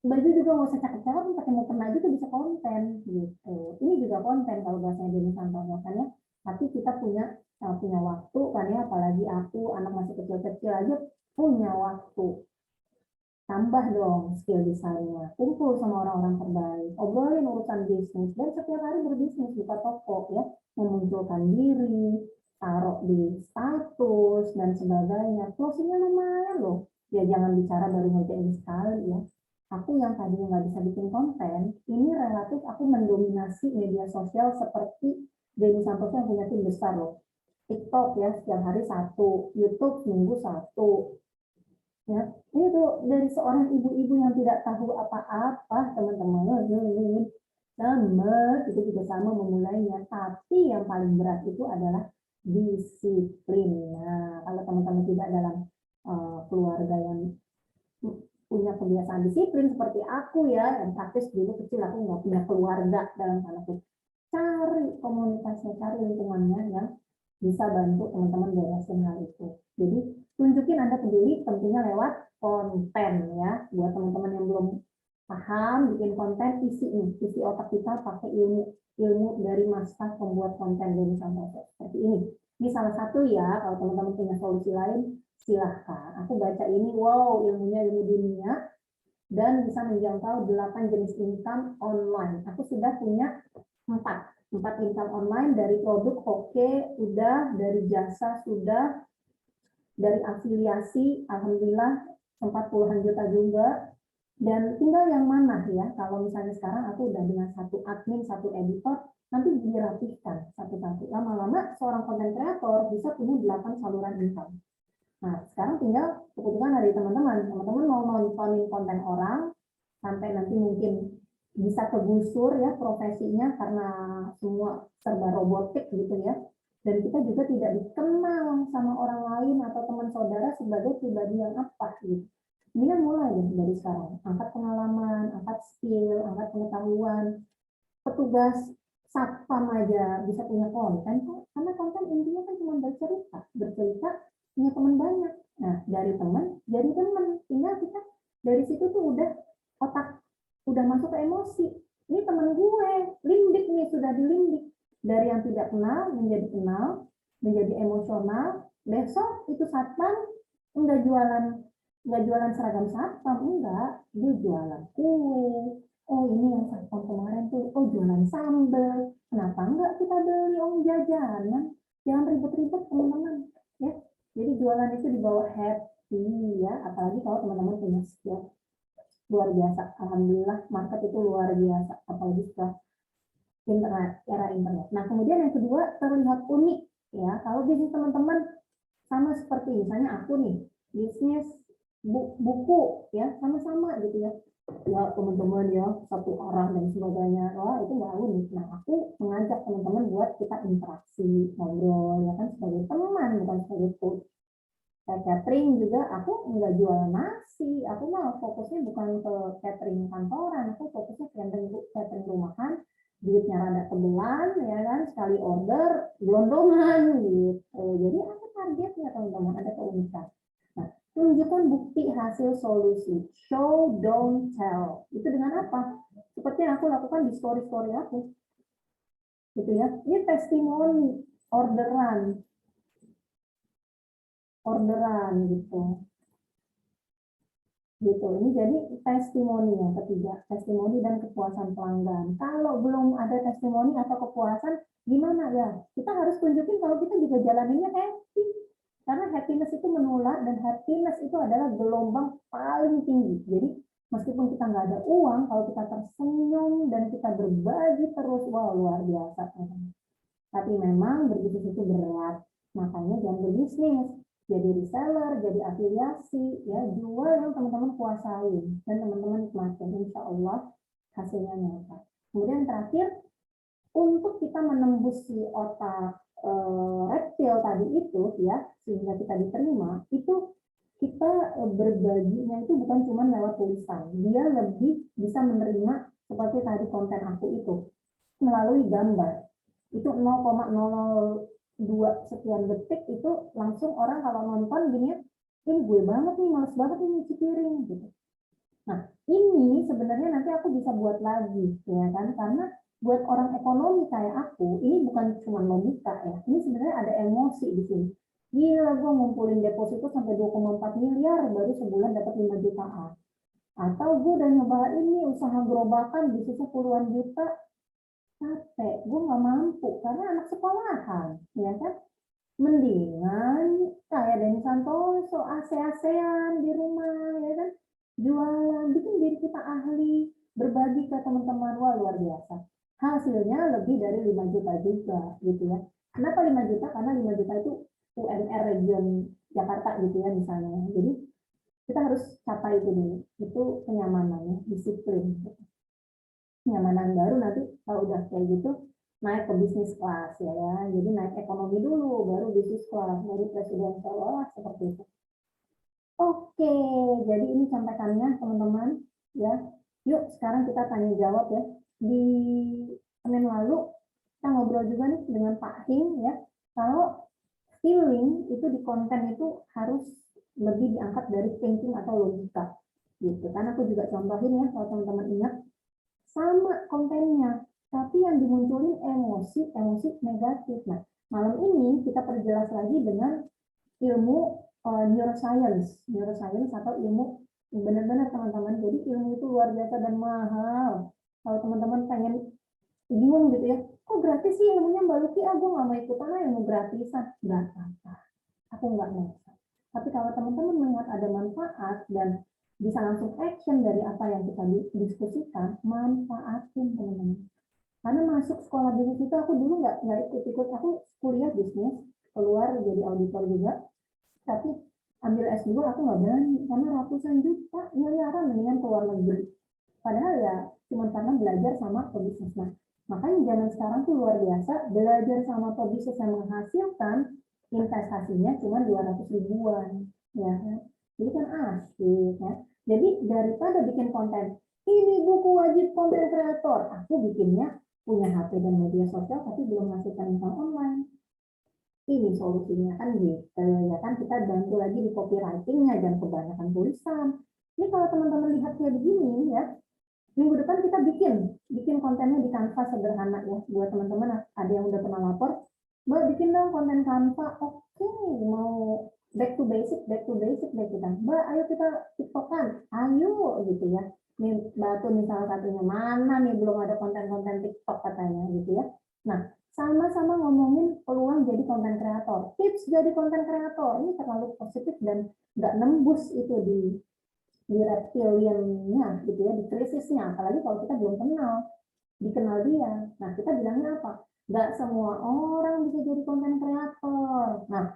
baju juga nggak usah cakep-cakep, pakai mukena aja tuh bisa konten gitu. Ini juga konten kalau bahasanya Denny Santoso kan ya. Tapi kita punya waktu kan ya, apalagi aku anak masih kecil-kecil aja punya waktu. Tambah dong skill desainnya, kumpul sama orang-orang terbaik, obrolin urusan bisnis, dan setiap hari berbisnis, buka toko ya, memunculkan diri, taruh di status, dan sebagainya. Closingnya lumayan loh. Ya jangan bicara baru ngerjain sekali ya. Aku yang tadinya nggak bisa bikin konten, ini relatif aku mendominasi media sosial seperti Denny Santoso yang punya tim besar loh. TikTok ya, setiap hari satu, YouTube seminggu satu, ya ini tuh dari seorang ibu-ibu yang tidak tahu apa-apa teman-teman, sama itu juga sama memulainya, tapi yang paling berat itu adalah disiplin. Nah kalau teman-teman tidak dalam keluarga yang punya kebiasaan disiplin seperti aku ya, yang praktis dulu kecil aku nggak punya keluarga dalam tanda kutip, cari komunitasnya, cari lingkungannya yang bisa bantu teman-teman beresin hal itu. Jadi tunjukin Anda peduli tentunya lewat konten ya. Buat teman-teman yang belum paham bikin konten, isi otak kita pakai ilmu dari master pembuat konten dari Santoso. Seperti ini. Ini salah satu ya, kalau teman-teman punya solusi lain, silahkan. Aku baca ini, wow, ilmunya ilmu dunia, dan bisa menjangkau 8 jenis income online. Aku sudah punya 4 income online, dari produk oke, udah, dari jasa sudah, dari afiliasi, alhamdulillah sempat puluhan juta juga, dan tinggal yang mana ya, kalau misalnya sekarang aku udah dengan 1 admin, 1 editor, nanti dirapihkan satu-satu. Lama-lama seorang content creator bisa punya 8 saluran income. Nah, sekarang tinggal keputusan dari teman-teman. Teman-teman mau nontonin konten orang, sampai nanti mungkin bisa kegusur ya profesinya karena semua serba robotik gitu ya. Dan kita juga tidak dikenal sama orang lain atau teman saudara sebagai pribadi yang apa gitu. Ini kan mulai ya dari sekarang. Angkat pengalaman, angkat skill, angkat pengetahuan. Petugas satpam aja bisa punya konten, karena konten intinya kan cuma bercerita punya teman banyak. Nah dari teman jadi teman, tinggal kita dari situ tuh udah otak udah masuk ke emosi. Ini teman gue, lindik nih, sudah dilindik dari yang tidak kenal menjadi emosional. Besok itu satpam enggak jualan seragam satpam, enggak, dia jualan kue. Oh ini yang satpam kemarin tuh, oh jualan sambal. Kenapa enggak kita beli jajanan? Jangan ribet-ribet teman-teman ya. Jadi jualan itu dibawa happy ya, apalagi kalau teman-teman punya skill luar biasa. Alhamdulillah market itu luar biasa, apalagi setelah era internet. Nah kemudian yang kedua, terlihat unik ya. Kalau bisnis teman-teman sama seperti misalnya aku nih, bisnis buku ya, sama-sama gitu ya. Ya teman-teman ya, satu arah dan sebagainya. Wah itu nggak unik. Nah aku mengajak teman-teman buat kita interaksi, ngobrol ya kan, sebagai teman bukan sebagai coach. Catering juga aku nggak jual nasi, aku mah fokusnya bukan ke catering kantoran, aku fokusnya catering rumahan, duitnya rada tebelan ya kan, sekali order gelondongan gitu. Jadi apa targetnya teman-teman, ada keunikan. Nah tunjukkan bukti hasil solusi, show don't tell. Itu dengan apa? Seperti yang aku lakukan di story aku gitu ya. Ini testimoni orderan gitu. Ini jadi testimoni yang ketiga, testimoni dan kepuasan pelanggan. Kalau belum ada testimoni atau kepuasan, gimana ya? Kita harus tunjukin kalau kita juga jalaninnya happy. Karena happiness itu menular, dan happiness itu adalah gelombang paling tinggi. Jadi meskipun kita nggak ada uang, kalau kita tersenyum dan kita berbagi terus, wah luar biasa. Tapi memang berbisnis itu berat, makanya jangan berbisnis. Jadi reseller, jadi afiliasi, ya jual yang teman-teman kuasain dan teman-teman nikmatin. Insya Allah hasilnya nyata. Kemudian terakhir, untuk kita menembus si otak reptil tadi itu ya, sehingga kita diterima, itu kita berbaginya itu bukan cuma lewat tulisan, dia lebih bisa menerima seperti tadi konten aku itu melalui gambar. Itu 0,002 sekian detik itu langsung orang kalau nonton gini ya, ini gue banget nih, males banget nih nyuci piring gitu. Nah, ini sebenarnya nanti aku bisa buat lagi, ya kan? Karena buat orang ekonomi kayak aku, ini bukan cuma logika ya. Ini sebenarnya ada emosi di sini. Gila, gue ngumpulin deposito sampai 2,4 miliar, baru sebulan dapat 5 jutaan. Atau gue udah nyoba ini, usaha gerobakan, bisnisnya puluhan juta, capek, gue nggak mampu, karena anak sekolahan, ya kan? Mendingan kayak Denny Santoso, AC-ACan di rumah, ya kan? Jualan, bikin diri kita ahli, berbagi ke teman-teman, wah luar biasa. Hasilnya lebih dari 5 juta juga, gitu ya. Kenapa 5 juta? Karena 5 juta itu UMR region Jakarta gitu ya misalnya. Jadi kita harus capai itu dulu. Itu kenyamanannya, disiplin. Kenyamanan baru nanti kalau udah kayak gitu naik ke bisnis kelas ya, jadi naik ekonomi dulu baru bisnis kelas baru presidensial seperti itu. Oke, jadi ini contekannya teman-teman ya. Yuk sekarang kita tanya jawab ya. Di Senin lalu kita ngobrol juga nih dengan Pak Hing ya. Kalau feeling itu di konten itu harus lebih diangkat dari thinking atau logika gitu. Karena aku juga contohin ya kalau teman-teman ingat sama kontennya, tapi yang dimunculin emosi negatif. Nah, malam ini kita perjelas lagi dengan ilmu neuroscience atau ilmu benar-benar teman-teman. Jadi ilmu itu luar biasa dan mahal. Kalau teman-teman pengen bingung gitu ya, kok gratis sih ilmunya Mbak Luki? Aku nggak mau ikutan ilmu gratisan. Nggak apa-apa, aku nggak mau. Tapi kalau teman-teman melihat ada manfaat dan bisa langsung action dari apa yang kita diskusikan, manfaatin teman-teman. Karena masuk sekolah bisnis itu aku dulu nggak ikut-ikut, aku kuliah bisnis, keluar jadi auditor juga, tapi ambil S2 aku nggak berani, karena ratusan juta, miliaran mendingan keluar negeri. Padahal ya cuma karena belajar sama pebisnis. Nah, makanya zaman sekarang tuh luar biasa, belajar sama pebisnis yang menghasilkan investasinya cuma 200 ribuan. Ya, jadi kan asik ya. Jadi daripada bikin konten, ini buku wajib konten kreator, aku bikinnya punya HP dan media sosial tapi belum menghasilkan income online. Ini solusinya kan gitu ya kan, kita bantu lagi di copywritingnya, jangan kebanyakan tulisan. Ini kalau teman-teman lihat kayak begini ya, minggu depan kita bikin kontennya di Canva sederhana ya. Buat teman-teman ada yang udah pernah lapor, Mbak bikin dong konten Canva. Oke, mau back to basic deh kita. Mbak, ayo kita TikTokan. Ayo gitu ya. Nih Batu nih salah satunya, mana nih belum ada konten-konten TikTok katanya gitu ya. Nah, sama-sama ngomongin peluang jadi konten kreator. Tips jadi konten kreator ini terlalu positif dan nggak nembus itu di reptiliannya gitu ya, di krisisnya, apalagi kalau kita belum dikenal dia. Nah, kita bilangnya apa? Nggak semua orang bisa jadi konten kreator. Nah,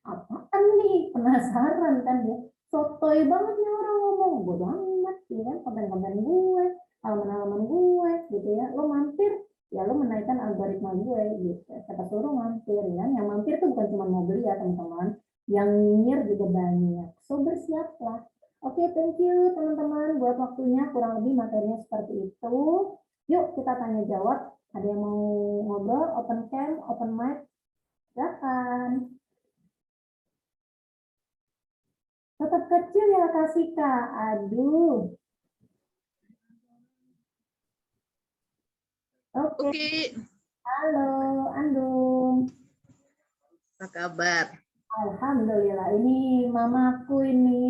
apaan nih? Penasaran kan dia? Sotoy banget nih orang ngomong, bodo amat, ya kan? Konten-konten gue, halaman-halaman gue, gitu ya. Lo mampir, ya lo menaikkan algoritma gue, gitu. Kata suruh mampir, ya. Yang mampir tuh bukan cuma mau beli ya teman-teman, yang nyinyir juga banyak. So bersiaplah. Oke, thank you teman-teman buat waktunya, kurang lebih materinya seperti itu. Yuk kita tanya jawab. Ada yang mau ngobrol, open cam, open mic, silakan. Tetap kecil ya kasih Kak. Aduh. Oke. Oke, Halo, Andung. apa kabar? Alhamdulillah. Ini mamaku ini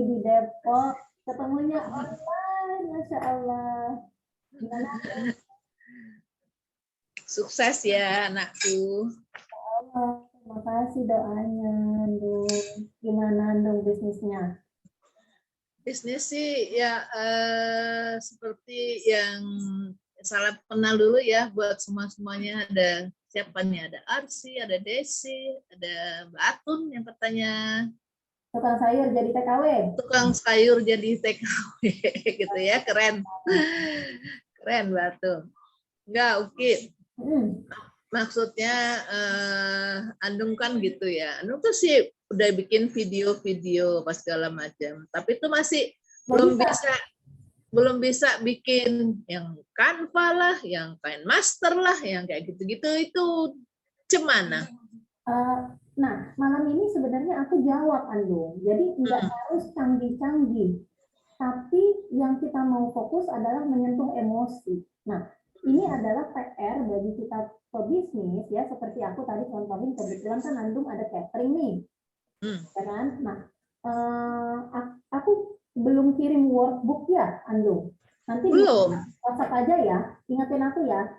di Depok. Ketemunya online, Masya Allah. Gimana? Sukses ya anakku. Allah, terima kasih doanya, Andung. Gimana Andung bisnisnya? Bisnis sih ya seperti yang salah kenal dulu ya buat semuanya. Ada siapa nih? Ada Arsi, ada Desi, ada Mbak Atun yang katanya Tukang sayur jadi TKW? tukang sayur jadi TKW gitu ya, keren. Keren Mbak Atun. Enggak, oke. maksudnya Andung kan gitu ya. Andung tuh sih udah bikin video-video apa segala macam, tapi itu masih belum bisa bikin yang Canva lah, yang KineMaster lah, yang kayak gitu-gitu. Itu cemana? Nah, malam ini sebenarnya aku jawab, Andung. Jadi nggak harus canggih-canggih, tapi yang kita mau fokus adalah menyentuh emosi. Nah, ini adalah PR bagi kita pebisnis ya, seperti aku tadi contohin, kebetulan kan Andung ada catering nih, ya kan? Nah, aku belum kirim workbook ya, Andung. Nanti Belum. WhatsApp aja ya, ingetin aku ya.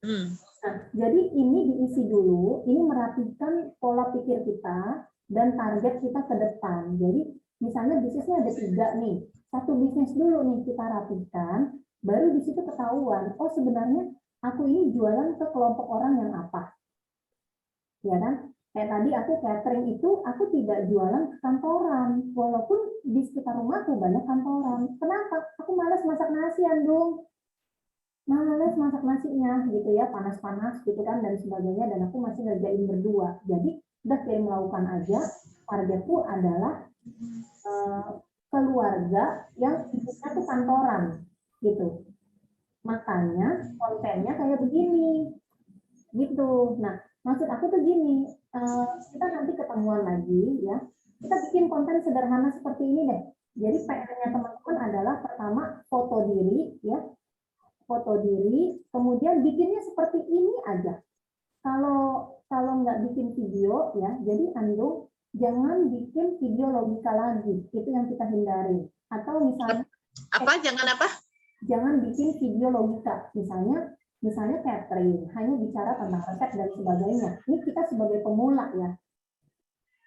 Nah, jadi ini diisi dulu, ini merapikan pola pikir kita dan target kita ke depan. Jadi misalnya bisnisnya ada 3 nih, satu bisnis dulu nih kita rapikan, baru di situ ketahuan, oh sebenarnya aku ini jualan ke kelompok orang yang apa, ya kan? Kayak tadi aku catering itu, aku tidak jualan ke kantoran, walaupun di sekitar rumahku banyak kantoran. Kenapa? Aku malas masak nasi, Andung. Males masak nasinya gitu ya, panas-panas gitu kan dan sebagainya, dan aku masih ngerjain berdua. Jadi udah kirim melakukan aja. Targetku adalah keluarga yang hidupnya tuh kantoran gitu. Makanya kontennya kayak begini gitu. Nah, maksud aku tuh gini, kita nanti ketemuan lagi ya. Kita bikin konten sederhana seperti ini deh. Jadi PR-nya teman-teman adalah pertama foto diri ya, foto diri, kemudian bikinnya seperti ini aja. Kalau nggak bikin video ya, jadi Andung jangan bikin video logika lagi, itu yang kita hindari. Atau misalnya jangan apa? Jangan bikin video logika, misalnya catering, hanya bicara tentang resep dan sebagainya. Ini kita sebagai pemula ya,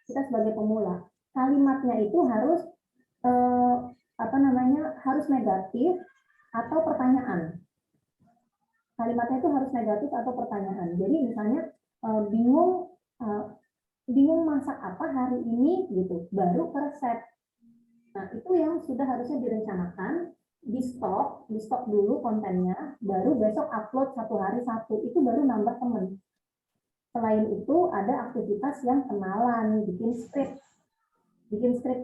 kita sebagai pemula. Kalimatnya itu harus harus negatif atau pertanyaan. Kalimatnya itu harus negatif atau pertanyaan. Jadi misalnya bingung masak apa hari ini gitu, baru ke resep. Nah, itu yang sudah harusnya direncanakan, di stop dulu kontennya, baru besok upload 1 hari 1, itu baru nambah temen. Selain itu ada aktivitas yang kenalan, bikin script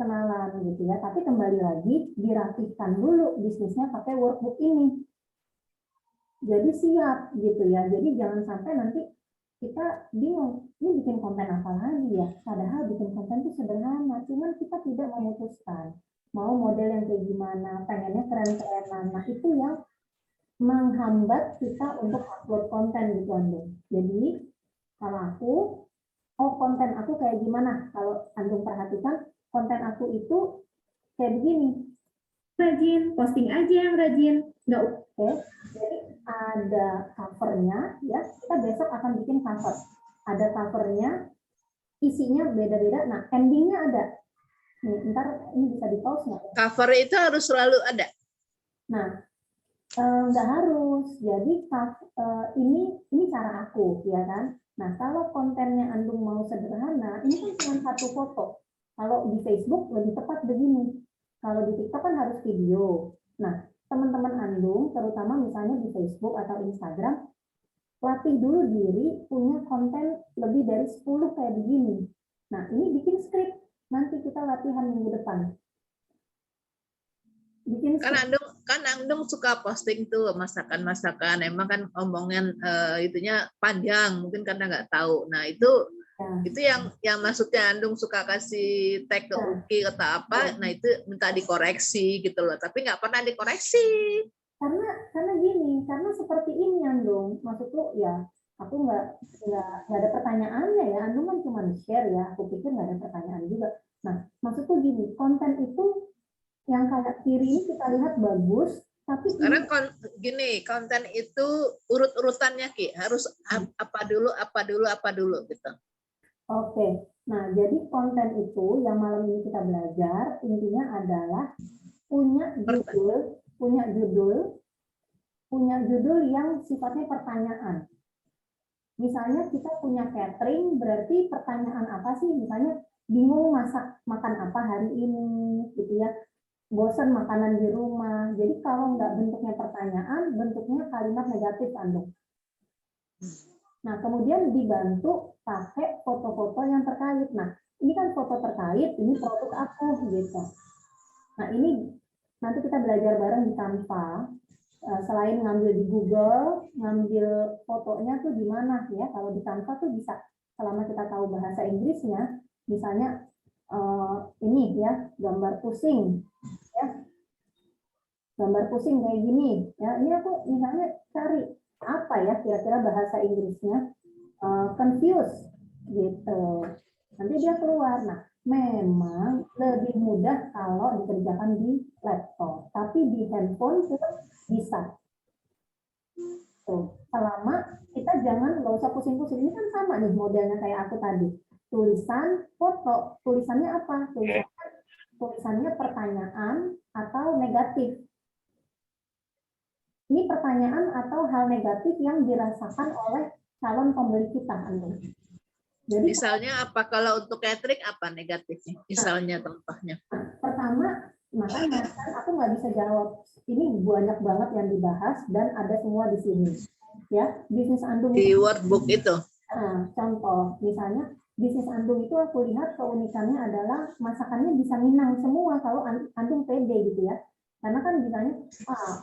kenalan gitu ya. Tapi kembali lagi dirapihkan dulu bisnisnya pakai workbook ini. Jadi siap gitu ya. Jadi jangan sampai nanti kita bingung, ini bikin konten apa lagi ya? Padahal bikin konten itu sederhana, cuman kita tidak memutuskan mau model yang kayak gimana, pengennya keren-kerenan. Nah, itu yang menghambat kita untuk upload konten gitu, Andung. Jadi, kalau konten aku kayak gimana? Kalau Andung perhatikan, konten aku itu kayak begini. Rajin, posting aja yang rajin. Nggak oke. Jadi ada covernya, ya. Kita besok akan bikin cover. Ada covernya, isinya beda-beda. Nah, endingnya ada. Nih, ntar ini bisa di pause nggak? Cover itu harus selalu ada. Nah, nggak harus. Jadi ini cara aku, ya kan. Nah, kalau kontennya Andung mau sederhana, ini kan cuma satu foto. Kalau di Facebook lebih tepat begini. Kalau di TikTok kan harus video. Nah, teman-teman Andung, terutama misalnya di Facebook atau Instagram, latih dulu diri punya konten lebih dari 10 kayak begini. Nah, ini bikin skrip. Nanti kita latihan minggu depan. Kan Andung suka posting tuh masakan-masakan. Emang kan omongan itunya panjang, mungkin karena nggak tahu. Nah, itu yang maksudnya Andung suka kasih tag ke Uki kata apa, nah itu minta dikoreksi gitu loh, tapi nggak pernah dikoreksi. Karena gini, karena seperti ini Andung, maksudku ya, aku nggak ada pertanyaannya ya, Andung kan cuma share ya, aku pikir nggak ada pertanyaan juga. Nah, maksudku gini, konten itu yang kayak kiri ini kita lihat bagus, tapi sekarang konten itu urut-urutannya Ki, harus apa dulu gitu. Oke, nah jadi konten itu yang malam ini kita belajar intinya adalah punya judul yang sifatnya pertanyaan. Misalnya kita punya catering, berarti pertanyaan apa sih? Misalnya bingung makan apa hari ini, gitu ya. Bosan makanan di rumah. Jadi kalau nggak bentuknya pertanyaan, bentuknya kalimat negatif, Andung. Nah, kemudian dibantu pakai foto-foto yang terkait. Nah, ini kan foto terkait, ini produk aku gitu. Nah, ini nanti kita belajar bareng di Canva. Selain ngambil di Google, ngambil fotonya tuh di mana ya? Kalau di Canva tuh bisa, selama kita tahu bahasa Inggrisnya, misalnya ini ya, gambar pusing, ya, gambar pusing kayak gini. Ya, ini aku misalnya cari apa ya kira-kira bahasa Inggrisnya, confused gitu. Nanti dia keluar. Nah, memang lebih mudah kalau dikerjakan di laptop, tapi di handphone pun bisa. Tuh, selama kita jangan nggak usah pusing-pusing. Ini kan sama nih modelnya kayak aku tadi. Tulisan, foto. Tulisannya apa? Tulisannya pertanyaan atau negatif. Ini pertanyaan atau hal negatif yang dirasakan oleh calon pembeli kita, Anu. Jadi Misalnya apa kalau untuk catering apa negatifnya? Misalnya contohnya. pertama, makanya kan aku nggak bisa jawab. Ini banyak banget yang dibahas dan ada semua di sini. Ya, bisnis Andung Di itu. workbook itu. Nah, contoh, misalnya bisnis Andung itu aku lihat keunikannya adalah masakannya bisa Minang semua kalau Andung pede gitu ya. Karena kan misalnya,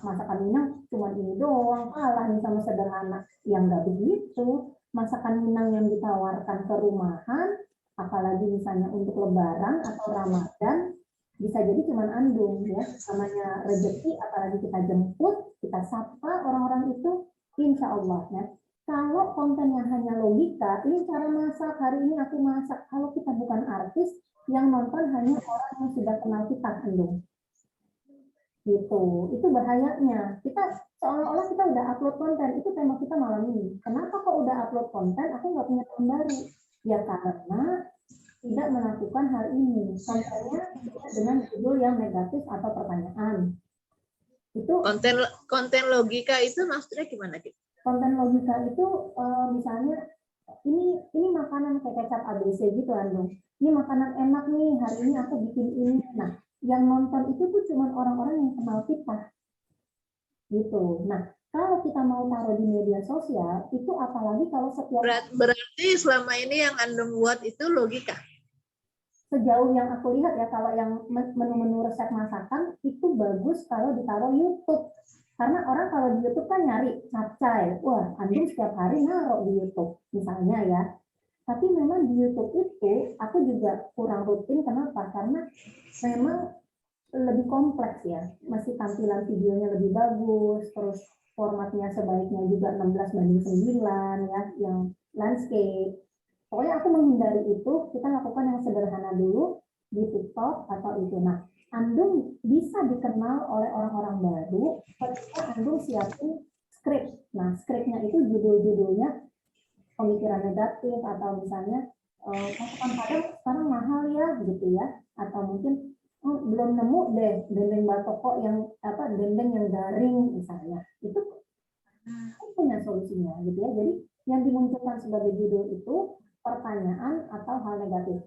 masakan Minang cuma ini doang, kalah nih sama sederhana. Yang nggak begitu, masakan Minang yang ditawarkan ke rumahan, apalagi misalnya untuk Lebaran atau Ramadan, bisa jadi cuma Andung ya. Namanya rezeki, apalagi kita jemput, kita sapa orang-orang itu, insya Allah ya. Kalau kontennya hanya logika, ini cara masak, hari ini aku masak. Kalau kita bukan artis, yang nonton hanya orang yang sudah kenal kita, Andung. Gitu, itu bahayanya. Kita seolah-olah kita udah upload konten, itu tema kita malam ini. Kenapa kok udah upload konten, aku nggak punya teman baru? Ya karena tidak melakukan hal ini. Kontennya dengan judul yang negatif atau pertanyaan. Itu konten logika itu maksudnya gimana gitu? Konten logika itu misalnya ini makanan kayak kecap ABC gitu Andung. Ini makanan enak nih, hari ini aku bikin ini. Nah, yang nonton itu tuh cuma orang-orang yang kenal kita. Gitu. Nah, kalau kita mau taruh di media sosial, itu apalagi kalau setiap berarti selama ini yang Anda buat itu logika. Sejauh yang aku lihat ya, kalau yang menu-menu resep masakan itu bagus kalau ditaruh YouTube. Karena orang kalau di YouTube kan nyari capcay. Wah, Andung setiap hari naruh di YouTube misalnya ya. Tapi memang di YouTube itu aku juga kurang rutin. Kenapa? Karena memang lebih kompleks ya. Masih tampilan videonya lebih bagus, terus formatnya sebaiknya juga 16:9 ya, yang landscape. Pokoknya aku menghindari itu, kita lakukan yang sederhana dulu di TikTok atau itu. Nah, Andung bisa dikenal oleh orang-orang baru ketika Andung siapin skrip. Nah, skripnya itu judul-judulnya pemikiran negatif atau misalnya masakan Padang sekarang mahal ya gitu ya, atau mungkin belum nemu deh dendeng batoko yang dendeng yang garing misalnya, itu punya solusinya gitu ya. Jadi yang dimunculkan sebagai judul itu pertanyaan atau hal negatif.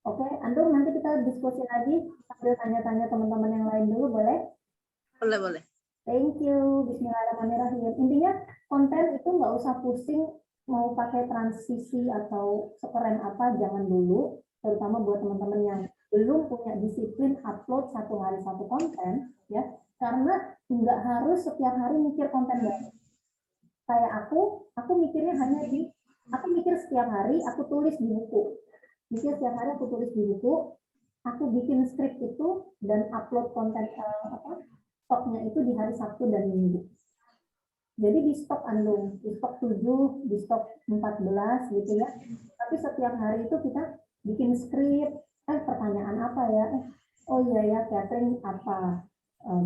Oke, Andung, nanti kita diskusi lagi sambil tanya-tanya teman-teman yang lain dulu, boleh? Boleh. Thank you. Bismillahirrahmanirrahim. Intinya konten itu nggak usah pusing mau pakai transisi atau sekeren apa, jangan dulu. Terutama buat teman-teman yang belum punya disiplin upload satu hari satu konten, ya. Karena nggak harus setiap hari mikir konten baru. Kayak aku mikirnya hanya aku mikir setiap hari, aku tulis di buku. Mikir setiap hari aku tulis di buku, aku bikin skrip itu dan upload konten stoknya itu di hari Sabtu dan Minggu. Jadi di stok Andung, di stok 7, di stok 14 gitu ya. Tapi setiap hari itu kita bikin skrip, pertanyaan apa ya? Oh iya ya, catering apa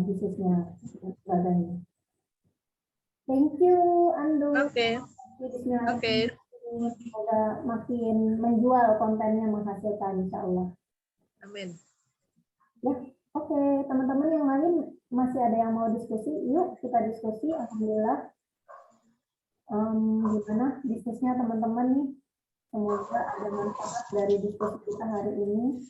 bisnisnya dan sebagainya. Thank you Andung. Oke. Bismillahirrahmanirrahim. Semoga makin menjual kontennya, menghasilkan insya Allah. Amin. Ya, oke, teman-teman yang lain masih ada yang mau diskusi? Yuk kita diskusi. Alhamdulillah. Gimana bisnisnya teman-teman nih? Semoga ada manfaat dari diskusi kita hari ini.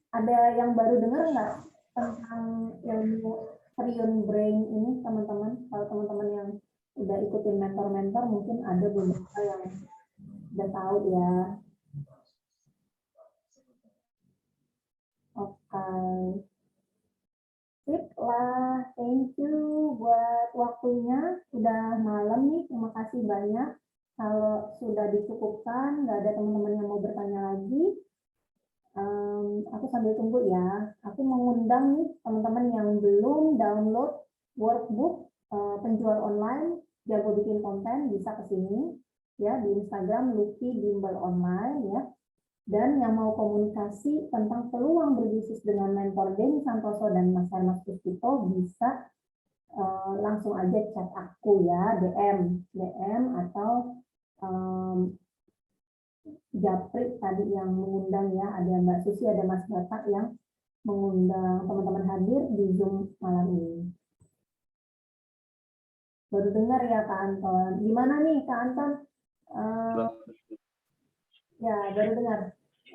Ada yang baru dengar nggak tentang ilmu Triune Brain ini, teman-teman? Kalau teman-teman yang udah ikutin mentor-mentor, mungkin ada beberapa yang udah tahu ya. Oke. Sip lah, thank you buat waktunya. Udah malam nih, terima kasih banyak. Kalau sudah dicukupkan, nggak ada teman-teman yang mau bertanya lagi, aku sambil tunggu ya. Aku mengundang nih teman-teman yang belum download workbook penjual online, jago bikin konten, bisa ke sini ya di Instagram Lucky Bimbel Online ya. Dan yang mau komunikasi tentang peluang berbisnis dengan mentor Denny Santoso dan Mas Hermas Puspito bisa langsung aja chat aku ya, DM atau Japri tadi yang mengundang ya, ada Mbak Susi, ada Mas Batak yang mengundang teman-teman hadir di Zoom malam ini. Baru dengar ya Kak Anton. Gimana nih Kak Anton? Ya, baru dengar.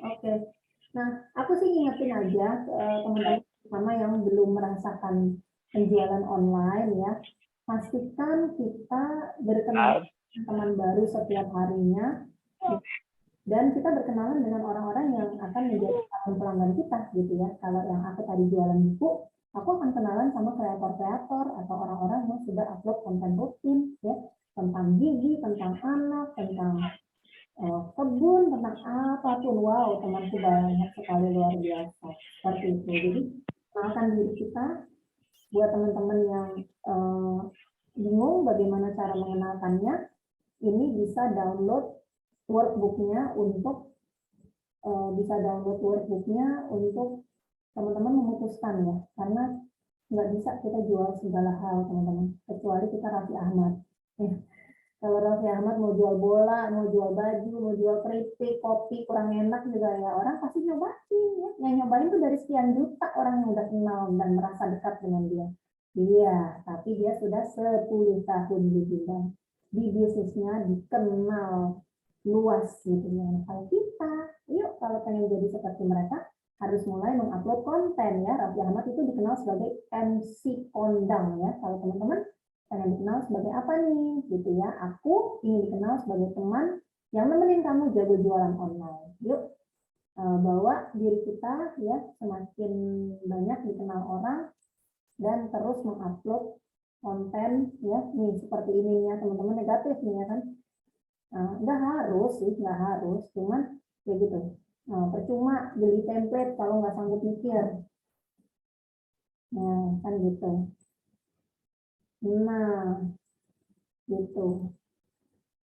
Oke. Nah, aku sih ingetin aja teman-teman sama yang belum merasakan penjualan online ya. Pastikan kita berkenalan dengan teman baru setiap harinya. Dan kita berkenalan dengan orang-orang yang akan menjadi calon pelanggan kita gitu ya. Kalau yang aku tadi jualan buku, aku akan kenalan sama kreator-kreator atau orang-orang yang sudah upload konten rutin ya, tentang gigi, tentang anak, tentang kebun, tentang apapun. Wow, temanku banyak sekali, luar biasa. Seperti itu. Jadi, kenalkan diri kita buat teman-teman yang bingung bagaimana cara mengenalkannya. Ini bisa download workbooknya untuk teman-teman memutuskan ya, karena nggak bisa kita jual segala hal teman-teman, kecuali kita Raffi Ahmad. Kalau Raffi Ahmad mau jual bola, mau jual baju, mau jual keripik, kopi kurang enak juga ya, orang pasti nyobain ya. Yang nyobain tuh dari sekian juta orang yang udah kenal dan merasa dekat dengan dia. Iya, tapi dia sudah 10 tahun di bidang, di bisnisnya dikenal luas gitu ya. Kalau kita, yuk kalau pengen jadi seperti mereka, harus mulai mengupload konten ya. Raffi Ahmad itu dikenal sebagai MC kondang ya. Kalau teman-teman pengen dikenal sebagai apa nih gitu ya. Aku ingin dikenal sebagai teman yang nemenin kamu jago jualan online. Yuk bawa diri kita ya semakin banyak dikenal orang dan terus mengupload konten ya. Nih seperti ini ya teman-teman, negatif nih ya kan. Nggak harus sih, nggak harus, cuman ya gitu. Percuma beli template kalau nggak sanggup mikir. Nah, kan gitu. Nah, gitu.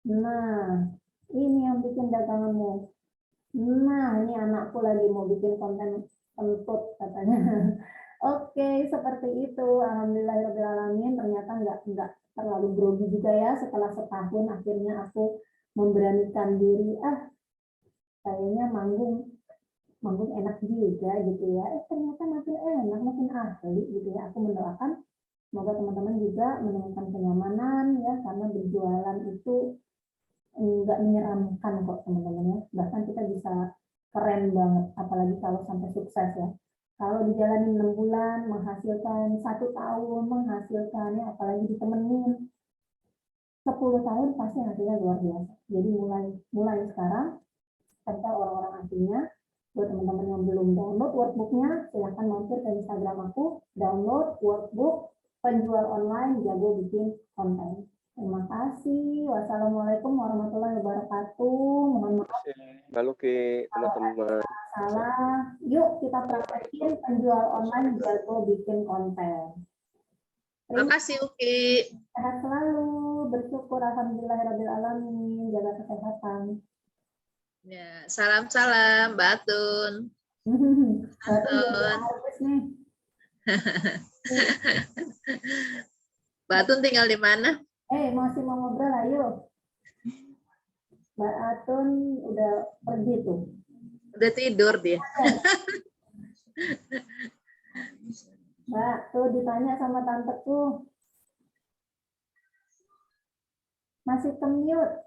Nah, ini yang bikin daganganmu. Nah, ini anakku lagi mau bikin konten kentut katanya. Oke, seperti itu. Alhamdulillahirobbilalamin. Ternyata nggak terlalu grogi juga ya. Setelah setahun akhirnya aku memberanikan diri. Kayaknya manggung enak juga gitu ya. Ternyata makin enak, makin asli gitu ya. Aku mendoakan semoga teman-teman juga menemukan kenyamanan ya, karena berjualan itu nggak menyeramkan kok teman-teman ya. Bahkan kita bisa keren banget, apalagi kalau sampai sukses ya. Kalau dijalanin 6 bulan, menghasilkan 1 tahun, menghasilkan ya, apalagi ditemenin 10 tahun, pasti hasilnya luar biasa. Jadi mulai sekarang, serta orang-orang aslinya, buat teman-teman yang belum download workbooknya, silahkan mampir ke Instagram aku, download workbook penjual online jago bikin konten. Terima kasih. Wassalamualaikum warahmatullahi wabarakatuh. Mohon maaf Mbak Luki, teman-teman. salah. Yuk kita praktekin penjual online jago bikin konten. Terima kasih Uki. Sehat selalu, bersyukur alhamdulillahirobbilalamin, jaga kesehatan. Ya, salam-salam Mbak Atun. nih. Mbak Atun tinggal di mana? Masih mau ngobrol, ayo. Mbak Atun udah pergi tuh. Udah tidur dia. Mbak, tuh ditanya sama tanteku. Masih ke-mute.